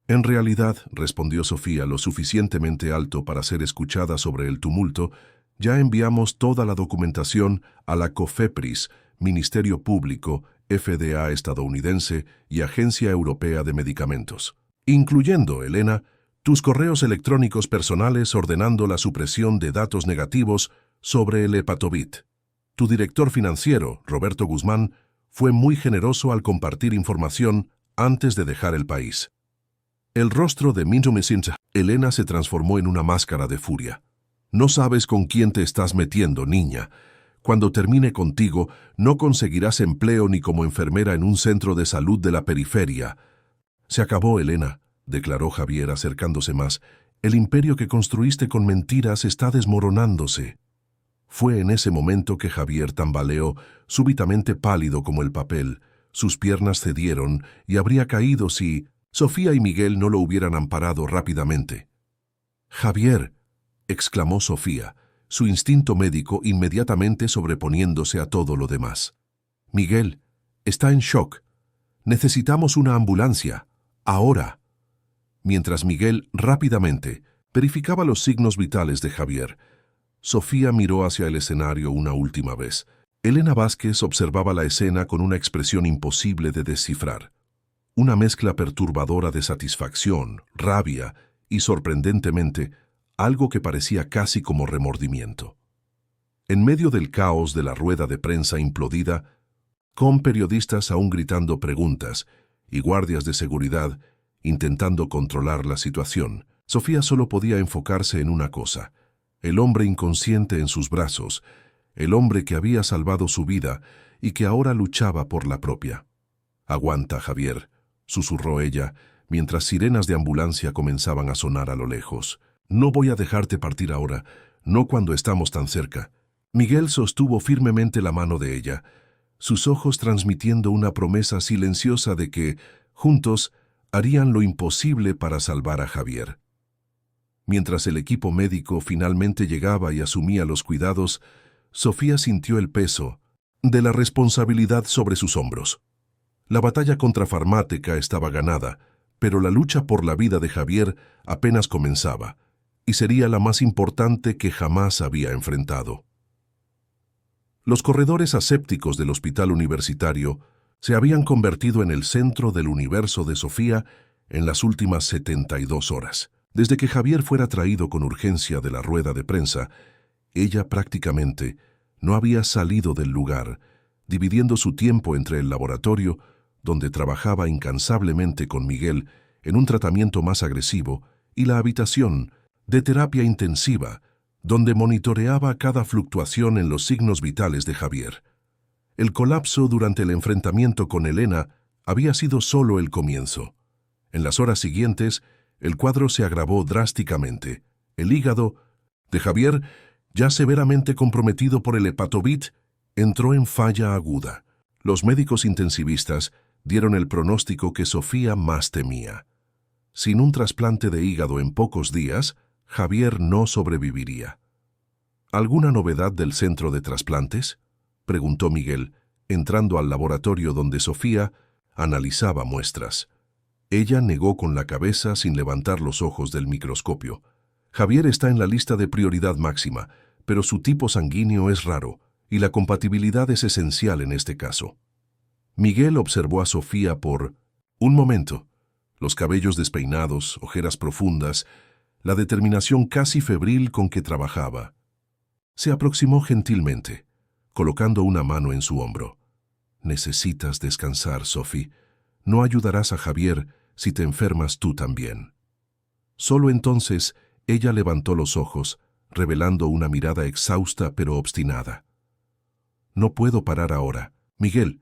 En realidad, respondió Sofía lo suficientemente alto para ser escuchada sobre el tumulto, ya enviamos toda la documentación a la COFEPRIS, Ministerio Público, FDA estadounidense y Agencia Europea de Medicamentos, incluyendo, Elena, tus correos electrónicos personales ordenando la supresión de datos negativos sobre el Epatovit. Tu director financiero, Roberto Guzmán, fue muy generoso al compartir información antes de dejar el país. El rostro de Elena se transformó en una máscara de furia. No sabes con quién te estás metiendo, niña. Cuando termine contigo, no conseguirás empleo ni como enfermera en un centro de salud de la periferia. Se acabó, Elena, declaró Javier acercándose más. El imperio que construiste con mentiras está desmoronándose. Fue en ese momento que Javier tambaleó, súbitamente pálido como el papel. Sus piernas cedieron y habría caído si Sofía y Miguel no lo hubieran amparado rápidamente. «Javier», exclamó Sofía, su instinto médico inmediatamente sobreponiéndose a todo lo demás. «Miguel, está en shock. Necesitamos una ambulancia. Ahora». Mientras Miguel rápidamente verificaba los signos vitales de Javier, Sofía miró hacia el escenario una última vez. Elena Vázquez observaba la escena con una expresión imposible de descifrar. Una mezcla perturbadora de satisfacción, rabia y, sorprendentemente, algo que parecía casi como remordimiento. En medio del caos de la rueda de prensa implodida, con periodistas aún gritando preguntas y guardias de seguridad intentando controlar la situación, Sofía solo podía enfocarse en una cosa: el hombre inconsciente en sus brazos, el hombre que había salvado su vida y que ahora luchaba por la propia. «Aguanta, Javier», susurró ella, mientras sirenas de ambulancia comenzaban a sonar a lo lejos. «No voy a dejarte partir ahora, no cuando estamos tan cerca». Miguel sostuvo firmemente la mano de ella, sus ojos transmitiendo una promesa silenciosa de que, juntos, harían lo imposible para salvar a Javier. Mientras el equipo médico finalmente llegaba y asumía los cuidados, Sofía sintió el peso de la responsabilidad sobre sus hombros. La batalla contra Farmáteca estaba ganada, pero la lucha por la vida de Javier apenas comenzaba, y sería la más importante que jamás había enfrentado. Los corredores asépticos del hospital universitario se habían convertido en el centro del universo de Sofía en las últimas 72 horas. Desde que Javier fuera traído con urgencia de la rueda de prensa, ella prácticamente no había salido del lugar, dividiendo su tiempo entre el laboratorio, donde trabajaba incansablemente con Miguel en un tratamiento más agresivo, y la habitación de terapia intensiva, donde monitoreaba cada fluctuación en los signos vitales de Javier. El colapso durante el enfrentamiento con Elena había sido solo el comienzo. En las horas siguientes, el cuadro se agravó drásticamente. El hígado de Javier, ya severamente comprometido por el Epatovit, entró en falla aguda. Los médicos intensivistas dieron el pronóstico que Sofía más temía. Sin un trasplante de hígado en pocos días, Javier no sobreviviría. ¿Alguna novedad del centro de trasplantes?, preguntó Miguel, entrando al laboratorio donde Sofía analizaba muestras. Ella negó con la cabeza sin levantar los ojos del microscopio. Javier está en la lista de prioridad máxima, pero su tipo sanguíneo es raro, y la compatibilidad es esencial en este caso. Miguel observó a Sofía por un momento. Los cabellos despeinados, ojeras profundas, la determinación casi febril con que trabajaba. Se aproximó gentilmente, colocando una mano en su hombro. «Necesitas descansar, Sophie. No ayudarás a Javier si te enfermas tú también». Solo entonces ella levantó los ojos, revelando una mirada exhausta pero obstinada. «No puedo parar ahora. Miguel,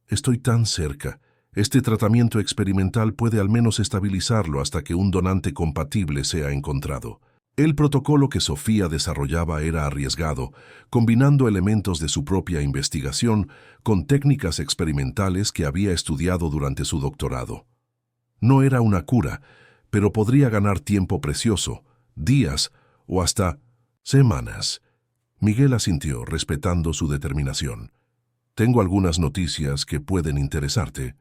estoy tan cerca. Este tratamiento experimental puede al menos estabilizarlo hasta que un donante compatible sea encontrado». El protocolo que Sofía desarrollaba era arriesgado, combinando elementos de su propia investigación con técnicas experimentales que había estudiado durante su doctorado. No era una cura, pero podría ganar tiempo precioso, días o hasta semanas. Miguel asintió, respetando su determinación. Tengo algunas noticias que pueden interesarte.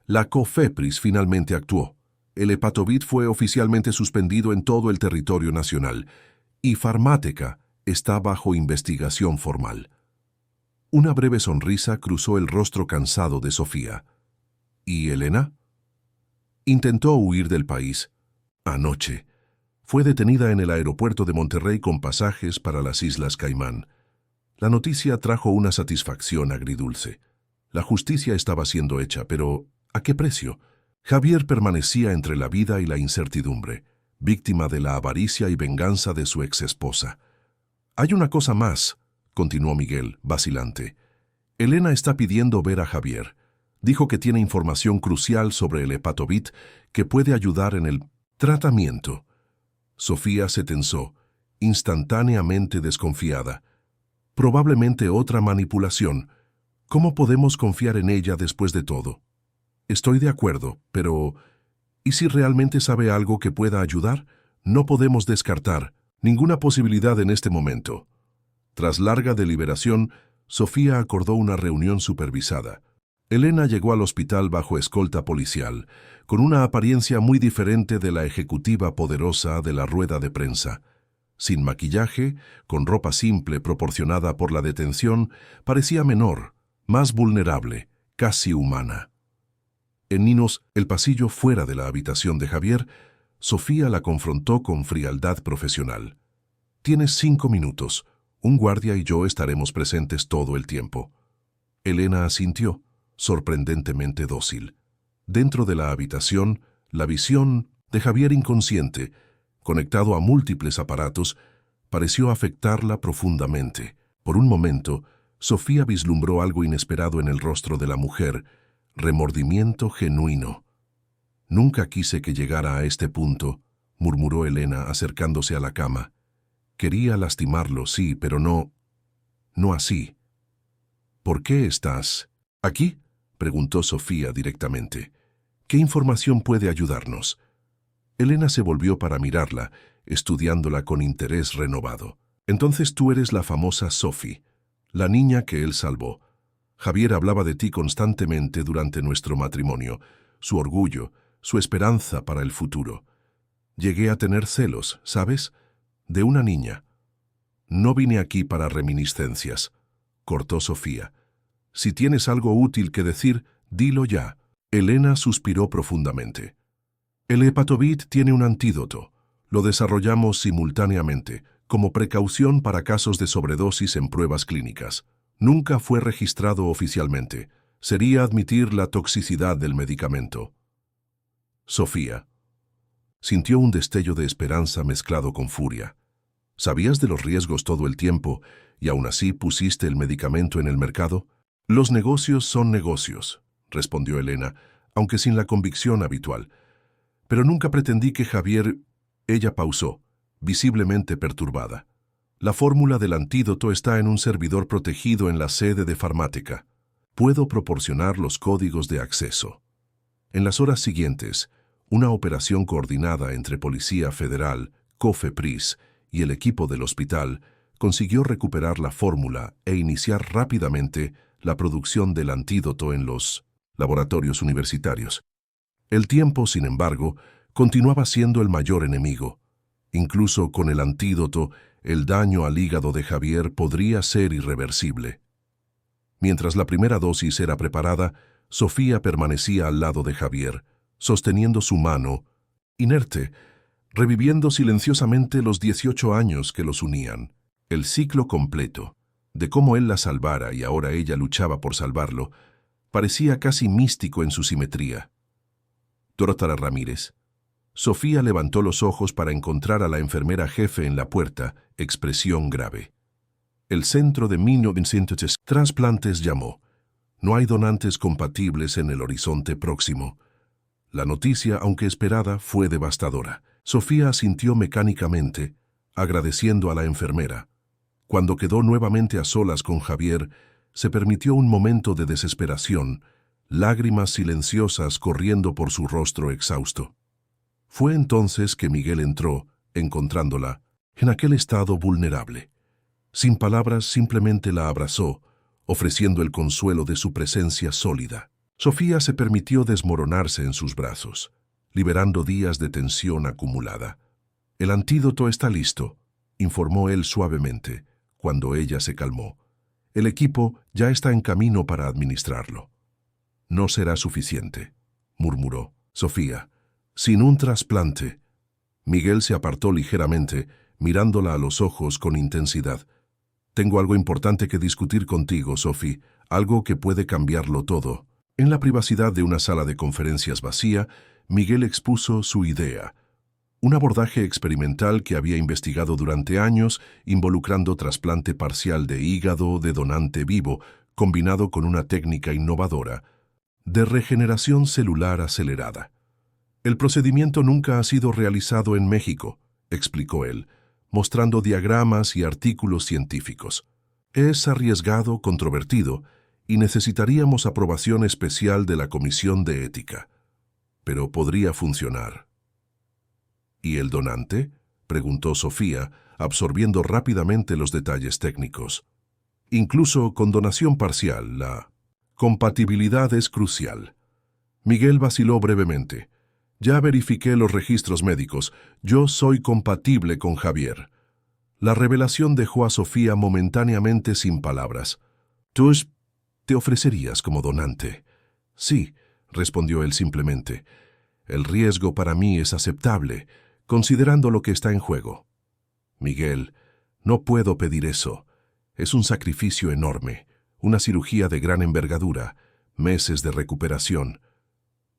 La COFEPRIS finalmente actuó. El Hepatovit fue oficialmente suspendido en todo el territorio nacional y Farmáteca está bajo investigación formal. Una breve sonrisa cruzó el rostro cansado de Sofía. ¿Y Elena? Intentó huir del país. Anoche. Fue detenida en el aeropuerto de Monterrey con pasajes para las Islas Caimán. La noticia trajo una satisfacción agridulce. La justicia estaba siendo hecha, pero ¿a qué precio? Javier permanecía entre la vida y la incertidumbre, víctima de la avaricia y venganza de su exesposa. Hay una cosa más, continuó Miguel, vacilante. Elena está pidiendo ver a Javier. Dijo que tiene información crucial sobre el Hepatovit que puede ayudar en el tratamiento. Sofía se tensó, instantáneamente desconfiada. Probablemente otra manipulación. ¿Cómo podemos confiar en ella después de todo? Estoy de acuerdo, pero ¿y si realmente sabe algo que pueda ayudar? No podemos descartar ninguna posibilidad en este momento. Tras larga deliberación, Sofía acordó una reunión supervisada. Elena llegó al hospital bajo escolta policial, con una apariencia muy diferente de la ejecutiva poderosa de la rueda de prensa. Sin maquillaje, con ropa simple proporcionada por la detención, parecía menor, más vulnerable, casi humana. En Ninos, el pasillo fuera de la habitación de Javier, Sofía la confrontó con frialdad profesional. «Tienes 5 minutos. Un guardia y yo estaremos presentes todo el tiempo». Elena asintió, sorprendentemente dócil. Dentro de la habitación, la visión de Javier inconsciente, conectado a múltiples aparatos, pareció afectarla profundamente. Por un momento, Sofía vislumbró algo inesperado en el rostro de la mujer, remordimiento genuino. «Nunca quise que llegara a este punto», murmuró Elena acercándose a la cama. «Quería lastimarlo, sí, pero no así». «¿Por qué estás aquí?», preguntó Sofía directamente. «¿Qué información puede ayudarnos?». Elena se volvió para mirarla, estudiándola con interés renovado. «Entonces tú eres la famosa Sophie, la niña que él salvó. Javier hablaba de ti constantemente durante nuestro matrimonio, su orgullo, su esperanza para el futuro. Llegué a tener celos, ¿sabes? De una niña». «No vine aquí para reminiscencias», cortó Sofía. «Si tienes algo útil que decir, dilo ya». Elena suspiró profundamente. «El Hepatovit tiene un antídoto. Lo desarrollamos simultáneamente, como precaución para casos de sobredosis en pruebas clínicas. Nunca fue registrado oficialmente. Sería admitir la toxicidad del medicamento». Sofía sintió un destello de esperanza mezclado con furia. «¿Sabías de los riesgos todo el tiempo y aún así pusiste el medicamento en el mercado?» «Los negocios son negocios», respondió Elena, aunque sin la convicción habitual. «Pero nunca pretendí que Javier...». Ella pausó, visiblemente perturbada. «La fórmula del antídoto está en un servidor protegido en la sede de Farmáteca. Puedo proporcionar los códigos de acceso». En las horas siguientes, una operación coordinada entre Policía Federal, COFEPRIS y el equipo del hospital consiguió recuperar la fórmula e iniciar rápidamente la producción del antídoto en los laboratorios universitarios. El tiempo, sin embargo, continuaba siendo el mayor enemigo. Incluso con el antídoto, el daño al hígado de Javier podría ser irreversible. Mientras la primera dosis era preparada, Sofía permanecía al lado de Javier, sosteniendo su mano, inerte, reviviendo silenciosamente los 18 años que los unían, el ciclo completo, de cómo él la salvara y ahora ella luchaba por salvarlo, parecía casi místico en su simetría. «Dorotara Ramírez». Sofía levantó los ojos para encontrar a la enfermera jefe en la puerta, expresión grave. «El centro de 1900 trasplantes llamó. No hay donantes compatibles en el horizonte próximo». La noticia, aunque esperada, fue devastadora. Sofía asintió mecánicamente, agradeciendo a la enfermera. Cuando quedó nuevamente a solas con Javier, se permitió un momento de desesperación, lágrimas silenciosas corriendo por su rostro exhausto. Fue entonces que Miguel entró, encontrándola, en aquel estado vulnerable. Sin palabras, simplemente la abrazó, ofreciendo el consuelo de su presencia sólida. Sofía se permitió desmoronarse en sus brazos, liberando días de tensión acumulada. «El antídoto está listo», informó él suavemente, cuando ella se calmó. «El equipo ya está en camino para administrarlo». «No será suficiente», murmuró Sofía. «Sin un trasplante». Miguel se apartó ligeramente, mirándola a los ojos con intensidad. «Tengo algo importante que discutir contigo, Sophie, algo que puede cambiarlo todo». En la privacidad de una sala de conferencias vacía, Miguel expuso su idea. Un abordaje experimental que había investigado durante años, involucrando trasplante parcial de hígado de donante vivo, combinado con una técnica innovadora de regeneración celular acelerada. «El procedimiento nunca ha sido realizado en México», explicó él, mostrando diagramas y artículos científicos. «Es arriesgado, controvertido, y necesitaríamos aprobación especial de la Comisión de Ética. Pero podría funcionar». «¿Y el donante?», preguntó Sofía, absorbiendo rápidamente los detalles técnicos. «Incluso con donación parcial, la compatibilidad es crucial». Miguel vaciló brevemente. «Ya verifiqué los registros médicos. Yo soy compatible con Javier». La revelación dejó a Sofía momentáneamente sin palabras. «¿Tú te ofrecerías como donante?» «Sí», respondió él simplemente. «El riesgo para mí es aceptable, considerando lo que está en juego». «Miguel, no puedo pedir eso. Es un sacrificio enorme, una cirugía de gran envergadura, meses de recuperación».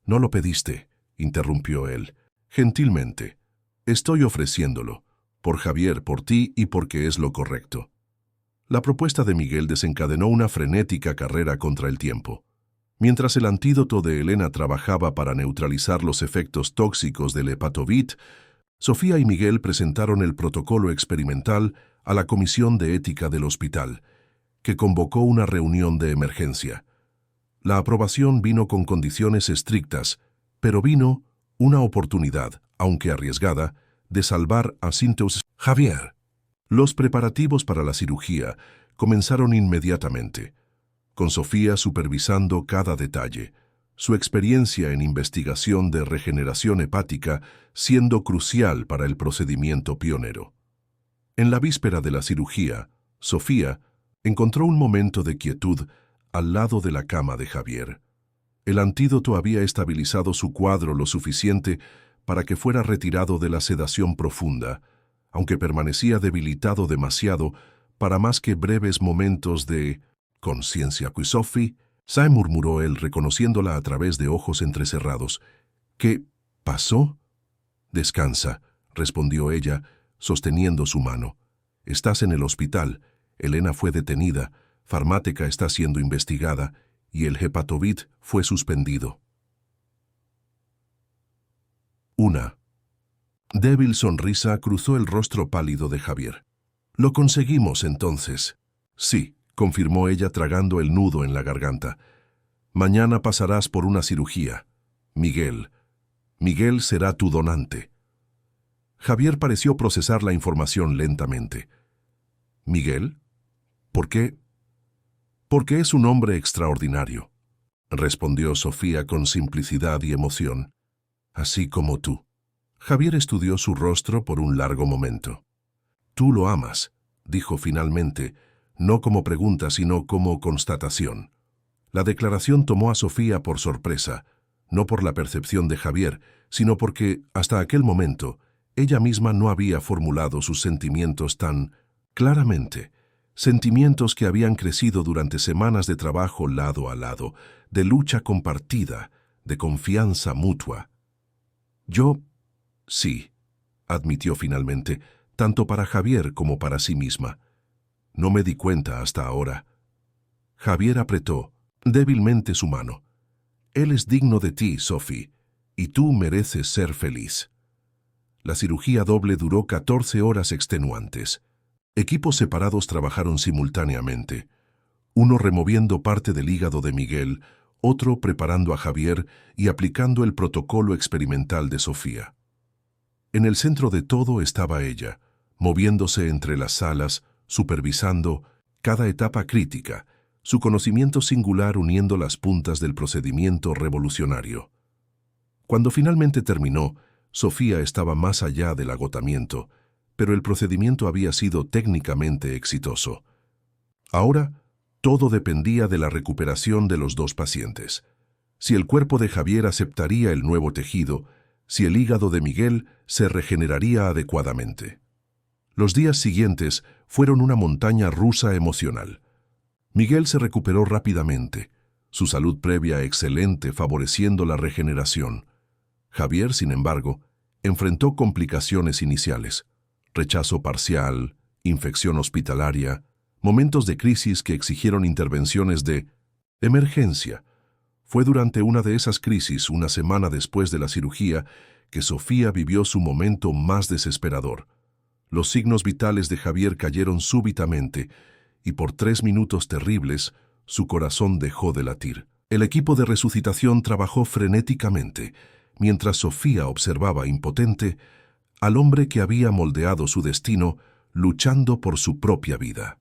«No lo pediste», interrumpió él, gentilmente. «Estoy ofreciéndolo, por Javier, por ti y porque es lo correcto». La propuesta de Miguel desencadenó una frenética carrera contra el tiempo. Mientras el antídoto de Elena trabajaba para neutralizar los efectos tóxicos del Hepatovit, Sofía y Miguel presentaron el protocolo experimental a la Comisión de Ética del hospital, que convocó una reunión de emergencia. La aprobación vino con condiciones estrictas, pero vino una oportunidad, aunque arriesgada, de salvar a Javier. Los preparativos para la cirugía comenzaron inmediatamente, con Sofía supervisando cada detalle, su experiencia en investigación de regeneración hepática siendo crucial para el procedimiento pionero. En la víspera de la cirugía, Sofía encontró un momento de quietud al lado de la cama de Javier. El antídoto había estabilizado su cuadro lo suficiente para que fuera retirado de la sedación profunda, aunque permanecía debilitado demasiado para más que breves momentos de conciencia. «Sophie», murmuró él, reconociéndola a través de ojos entrecerrados. «¿Qué pasó?» «Descansa», respondió ella, sosteniendo su mano. «Estás en el hospital. Elena fue detenida, Farmáteca está siendo investigada y el Hepatovit fue suspendido». Una débil sonrisa cruzó el rostro pálido de Javier. «Lo conseguimos entonces». «Sí», confirmó ella tragando el nudo en la garganta. «Mañana pasarás por una cirugía. Miguel. Miguel será tu donante». Javier pareció procesar la información lentamente. «¿Miguel? ¿Por qué?» «Porque es un hombre extraordinario», respondió Sofía con simplicidad y emoción. «Así como tú». Javier estudió su rostro por un largo momento. «Tú lo amas», dijo finalmente, no como pregunta sino como constatación. La declaración tomó a Sofía por sorpresa, no por la percepción de Javier, sino porque, hasta aquel momento, ella misma no había formulado sus sentimientos tan claramente, sentimientos que habían crecido durante semanas de trabajo lado a lado, de lucha compartida, de confianza mutua. «Yo, sí», admitió finalmente, tanto para Javier como para sí misma. «No me di cuenta hasta ahora». Javier apretó débilmente su mano. «Él es digno de ti, Sophie, y tú mereces ser feliz». La cirugía doble duró 14 horas extenuantes. Equipos separados trabajaron simultáneamente, uno removiendo parte del hígado de Miguel, otro preparando a Javier y aplicando el protocolo experimental de Sofía. En el centro de todo estaba ella, moviéndose entre las salas, supervisando cada etapa crítica, su conocimiento singular uniendo las puntas del procedimiento revolucionario. Cuando finalmente terminó, Sofía estaba más allá del agotamiento, pero el procedimiento había sido técnicamente exitoso. Ahora, todo dependía de la recuperación de los dos pacientes. Si el cuerpo de Javier aceptaría el nuevo tejido, si el hígado de Miguel se regeneraría adecuadamente. Los días siguientes fueron una montaña rusa emocional. Miguel se recuperó rápidamente, su salud previa excelente favoreciendo la regeneración. Javier, sin embargo, enfrentó complicaciones iniciales, rechazo parcial, infección hospitalaria, momentos de crisis que exigieron intervenciones de emergencia. Fue durante una de esas crisis, una semana después de la cirugía, que Sofía vivió su momento más desesperador. Los signos vitales de Javier cayeron súbitamente y por 3 minutos terribles su corazón dejó de latir. El equipo de resucitación trabajó frenéticamente, mientras Sofía observaba impotente al hombre que había moldeado su destino luchando por su propia vida.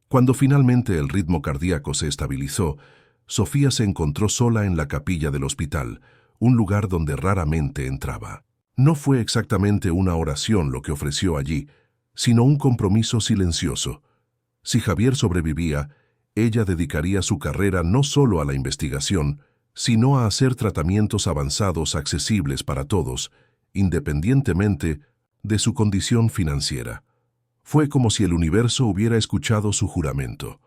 Cuando finalmente el ritmo cardíaco se estabilizó, Sofía se encontró sola en la capilla del hospital, un lugar donde raramente entraba. No fue exactamente una oración lo que ofreció allí, sino un compromiso silencioso. Si Javier sobrevivía, ella dedicaría su carrera no solo a la investigación, sino a hacer tratamientos avanzados accesibles para todos, independientemente de su condición financiera. Fue como si el universo hubiera escuchado su juramento.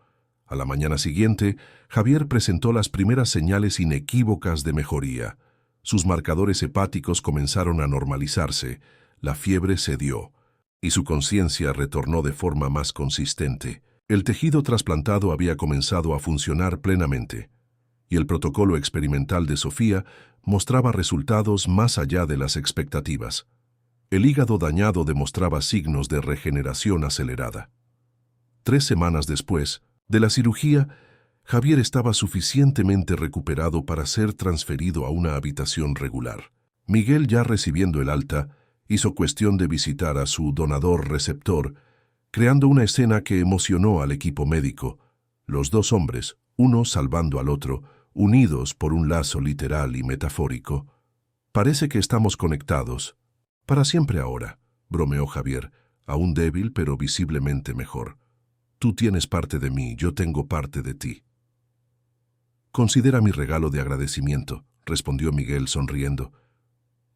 A la mañana siguiente, Javier presentó las primeras señales inequívocas de mejoría. Sus marcadores hepáticos comenzaron a normalizarse, la fiebre cedió, y su conciencia retornó de forma más consistente. El tejido trasplantado había comenzado a funcionar plenamente, y el protocolo experimental de Sofía mostraba resultados más allá de las expectativas. El hígado dañado demostraba signos de regeneración acelerada. 3 semanas después de la cirugía, Javier estaba suficientemente recuperado para ser transferido a una habitación regular. Miguel, ya recibiendo el alta, hizo cuestión de visitar a su donador-receptor, creando una escena que emocionó al equipo médico. Los dos hombres, uno salvando al otro, unidos por un lazo literal y metafórico. «Parece que estamos conectados. Para siempre ahora», bromeó Javier, aún débil pero visiblemente mejor. «Tú tienes parte de mí, yo tengo parte de ti». «Considera mi regalo de agradecimiento», respondió Miguel sonriendo,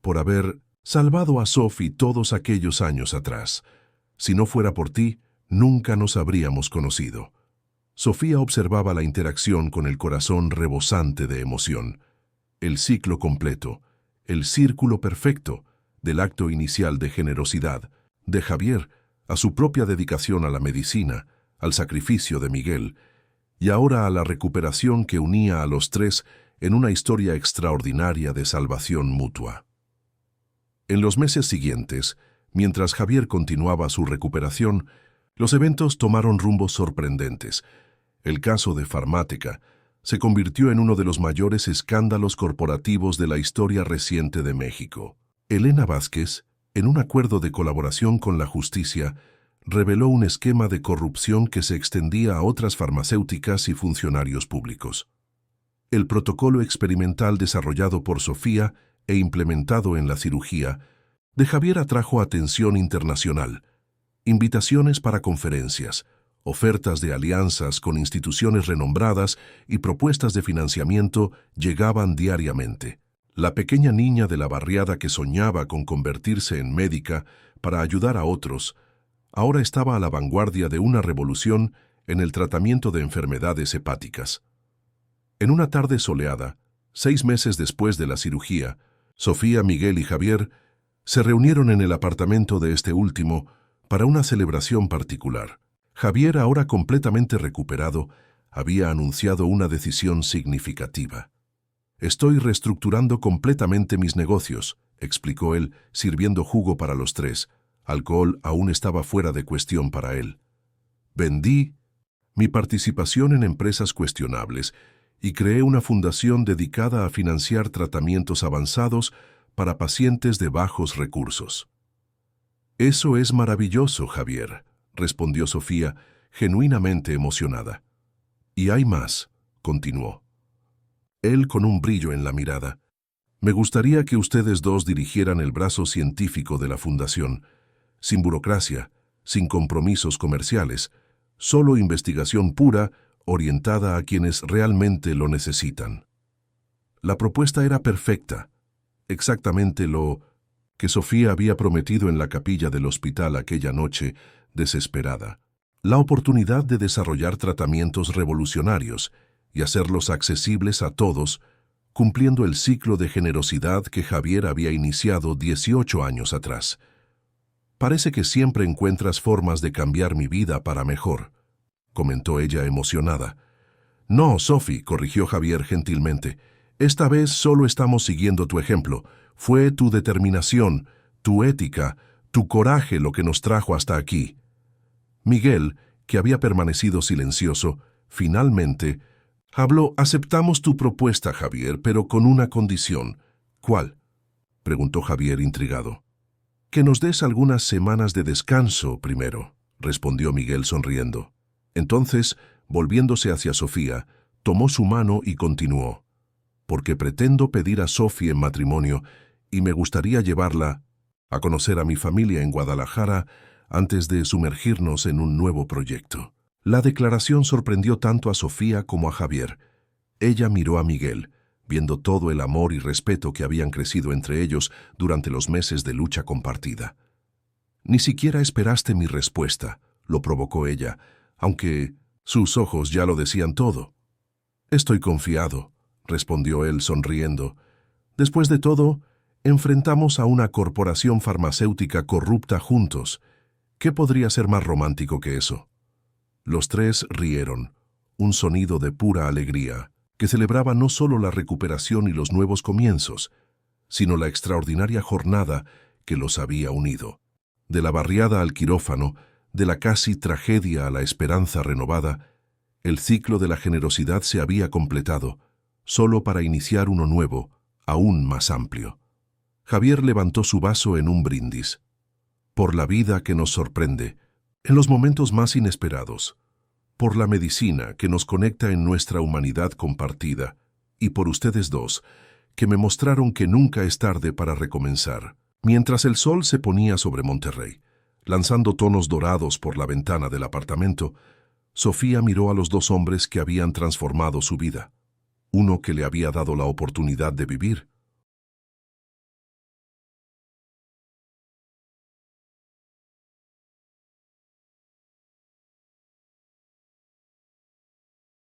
«por haber salvado a Sophie todos aquellos años atrás. Si no fuera por ti, nunca nos habríamos conocido». Sofía observaba la interacción con el corazón rebosante de emoción. El ciclo completo, el círculo perfecto, del acto inicial de generosidad, de Javier, a su propia dedicación a la medicina, al sacrificio de Miguel, y ahora a la recuperación que unía a los tres en una historia extraordinaria de salvación mutua. En los meses siguientes, mientras Javier continuaba su recuperación, los eventos tomaron rumbos sorprendentes. El caso de Pharmateca se convirtió en uno de los mayores escándalos corporativos de la historia reciente de México. Elena Vázquez, en un acuerdo de colaboración con la justicia, reveló un esquema de corrupción que se extendía a otras farmacéuticas y funcionarios públicos. El protocolo experimental desarrollado por Sofía e implementado en la cirugía de Javier atrajo atención internacional, invitaciones para conferencias, ofertas de alianzas con instituciones renombradas y propuestas de financiamiento llegaban diariamente. La pequeña niña de la barriada que soñaba con convertirse en médica para ayudar a otros, ahora estaba a la vanguardia de una revolución en el tratamiento de enfermedades hepáticas. En una tarde soleada, 6 meses después de la cirugía, Sofía, Miguel y Javier se reunieron en el apartamento de este último para una celebración particular. Javier, ahora completamente recuperado, había anunciado una decisión significativa. «Estoy reestructurando completamente mis negocios», explicó él, sirviendo jugo para los tres. Alcohol aún estaba fuera de cuestión para él. «Vendí mi participación en empresas cuestionables y creé una fundación dedicada a financiar tratamientos avanzados para pacientes de bajos recursos. Eso es maravilloso, Javier, respondió Sofía, genuinamente emocionada. Y hay más, continuó. Él con un brillo en la mirada. Me gustaría que ustedes dos dirigieran el brazo científico de la fundación, sin burocracia, sin compromisos comerciales, solo investigación pura, orientada a quienes realmente lo necesitan. La propuesta era perfecta, exactamente lo que Sofía había prometido en la capilla del hospital aquella noche, desesperada. La oportunidad de desarrollar tratamientos revolucionarios y hacerlos accesibles a todos, cumpliendo el ciclo de generosidad que Javier había iniciado 18 años atrás. Parece que siempre encuentras formas de cambiar mi vida para mejor, comentó ella emocionada. No, Sophie, corrigió Javier gentilmente. Esta vez solo estamos siguiendo tu ejemplo. Fue tu determinación, tu ética, tu coraje lo que nos trajo hasta aquí. Miguel, que había permanecido silencioso, finalmente habló. Aceptamos tu propuesta, Javier, pero con una condición. ¿Cuál?, preguntó Javier intrigado. Que nos des algunas semanas de descanso primero, respondió Miguel sonriendo. Entonces, volviéndose hacia Sofía, tomó su mano y continuó. Porque pretendo pedir a Sofía en matrimonio y me gustaría llevarla a conocer a mi familia en Guadalajara antes de sumergirnos en un nuevo proyecto. La declaración sorprendió tanto a Sofía como a Javier. Ella miró a Miguel, viendo todo el amor y respeto que habían crecido entre ellos durante los meses de lucha compartida. Ni siquiera esperaste mi respuesta, lo provocó ella, aunque sus ojos ya lo decían todo. Estoy confiado, respondió él sonriendo. Después de todo, enfrentamos a una corporación farmacéutica corrupta juntos. ¿Qué podría ser más romántico que eso? Los tres rieron, un sonido de pura alegría, que celebraba no solo la recuperación y los nuevos comienzos, sino la extraordinaria jornada que los había unido. De la barriada al quirófano, de la casi tragedia a la esperanza renovada, el ciclo de la generosidad se había completado, solo para iniciar uno nuevo, aún más amplio. Javier levantó su vaso en un brindis. Por la vida que nos sorprende, en los momentos más inesperados, por la medicina que nos conecta en nuestra humanidad compartida, y por ustedes dos, que me mostraron que nunca es tarde para recomenzar. Mientras el sol se ponía sobre Monterrey, lanzando tonos dorados por la ventana del apartamento, Sofía miró a los dos hombres que habían transformado su vida. Uno que le había dado la oportunidad de vivir,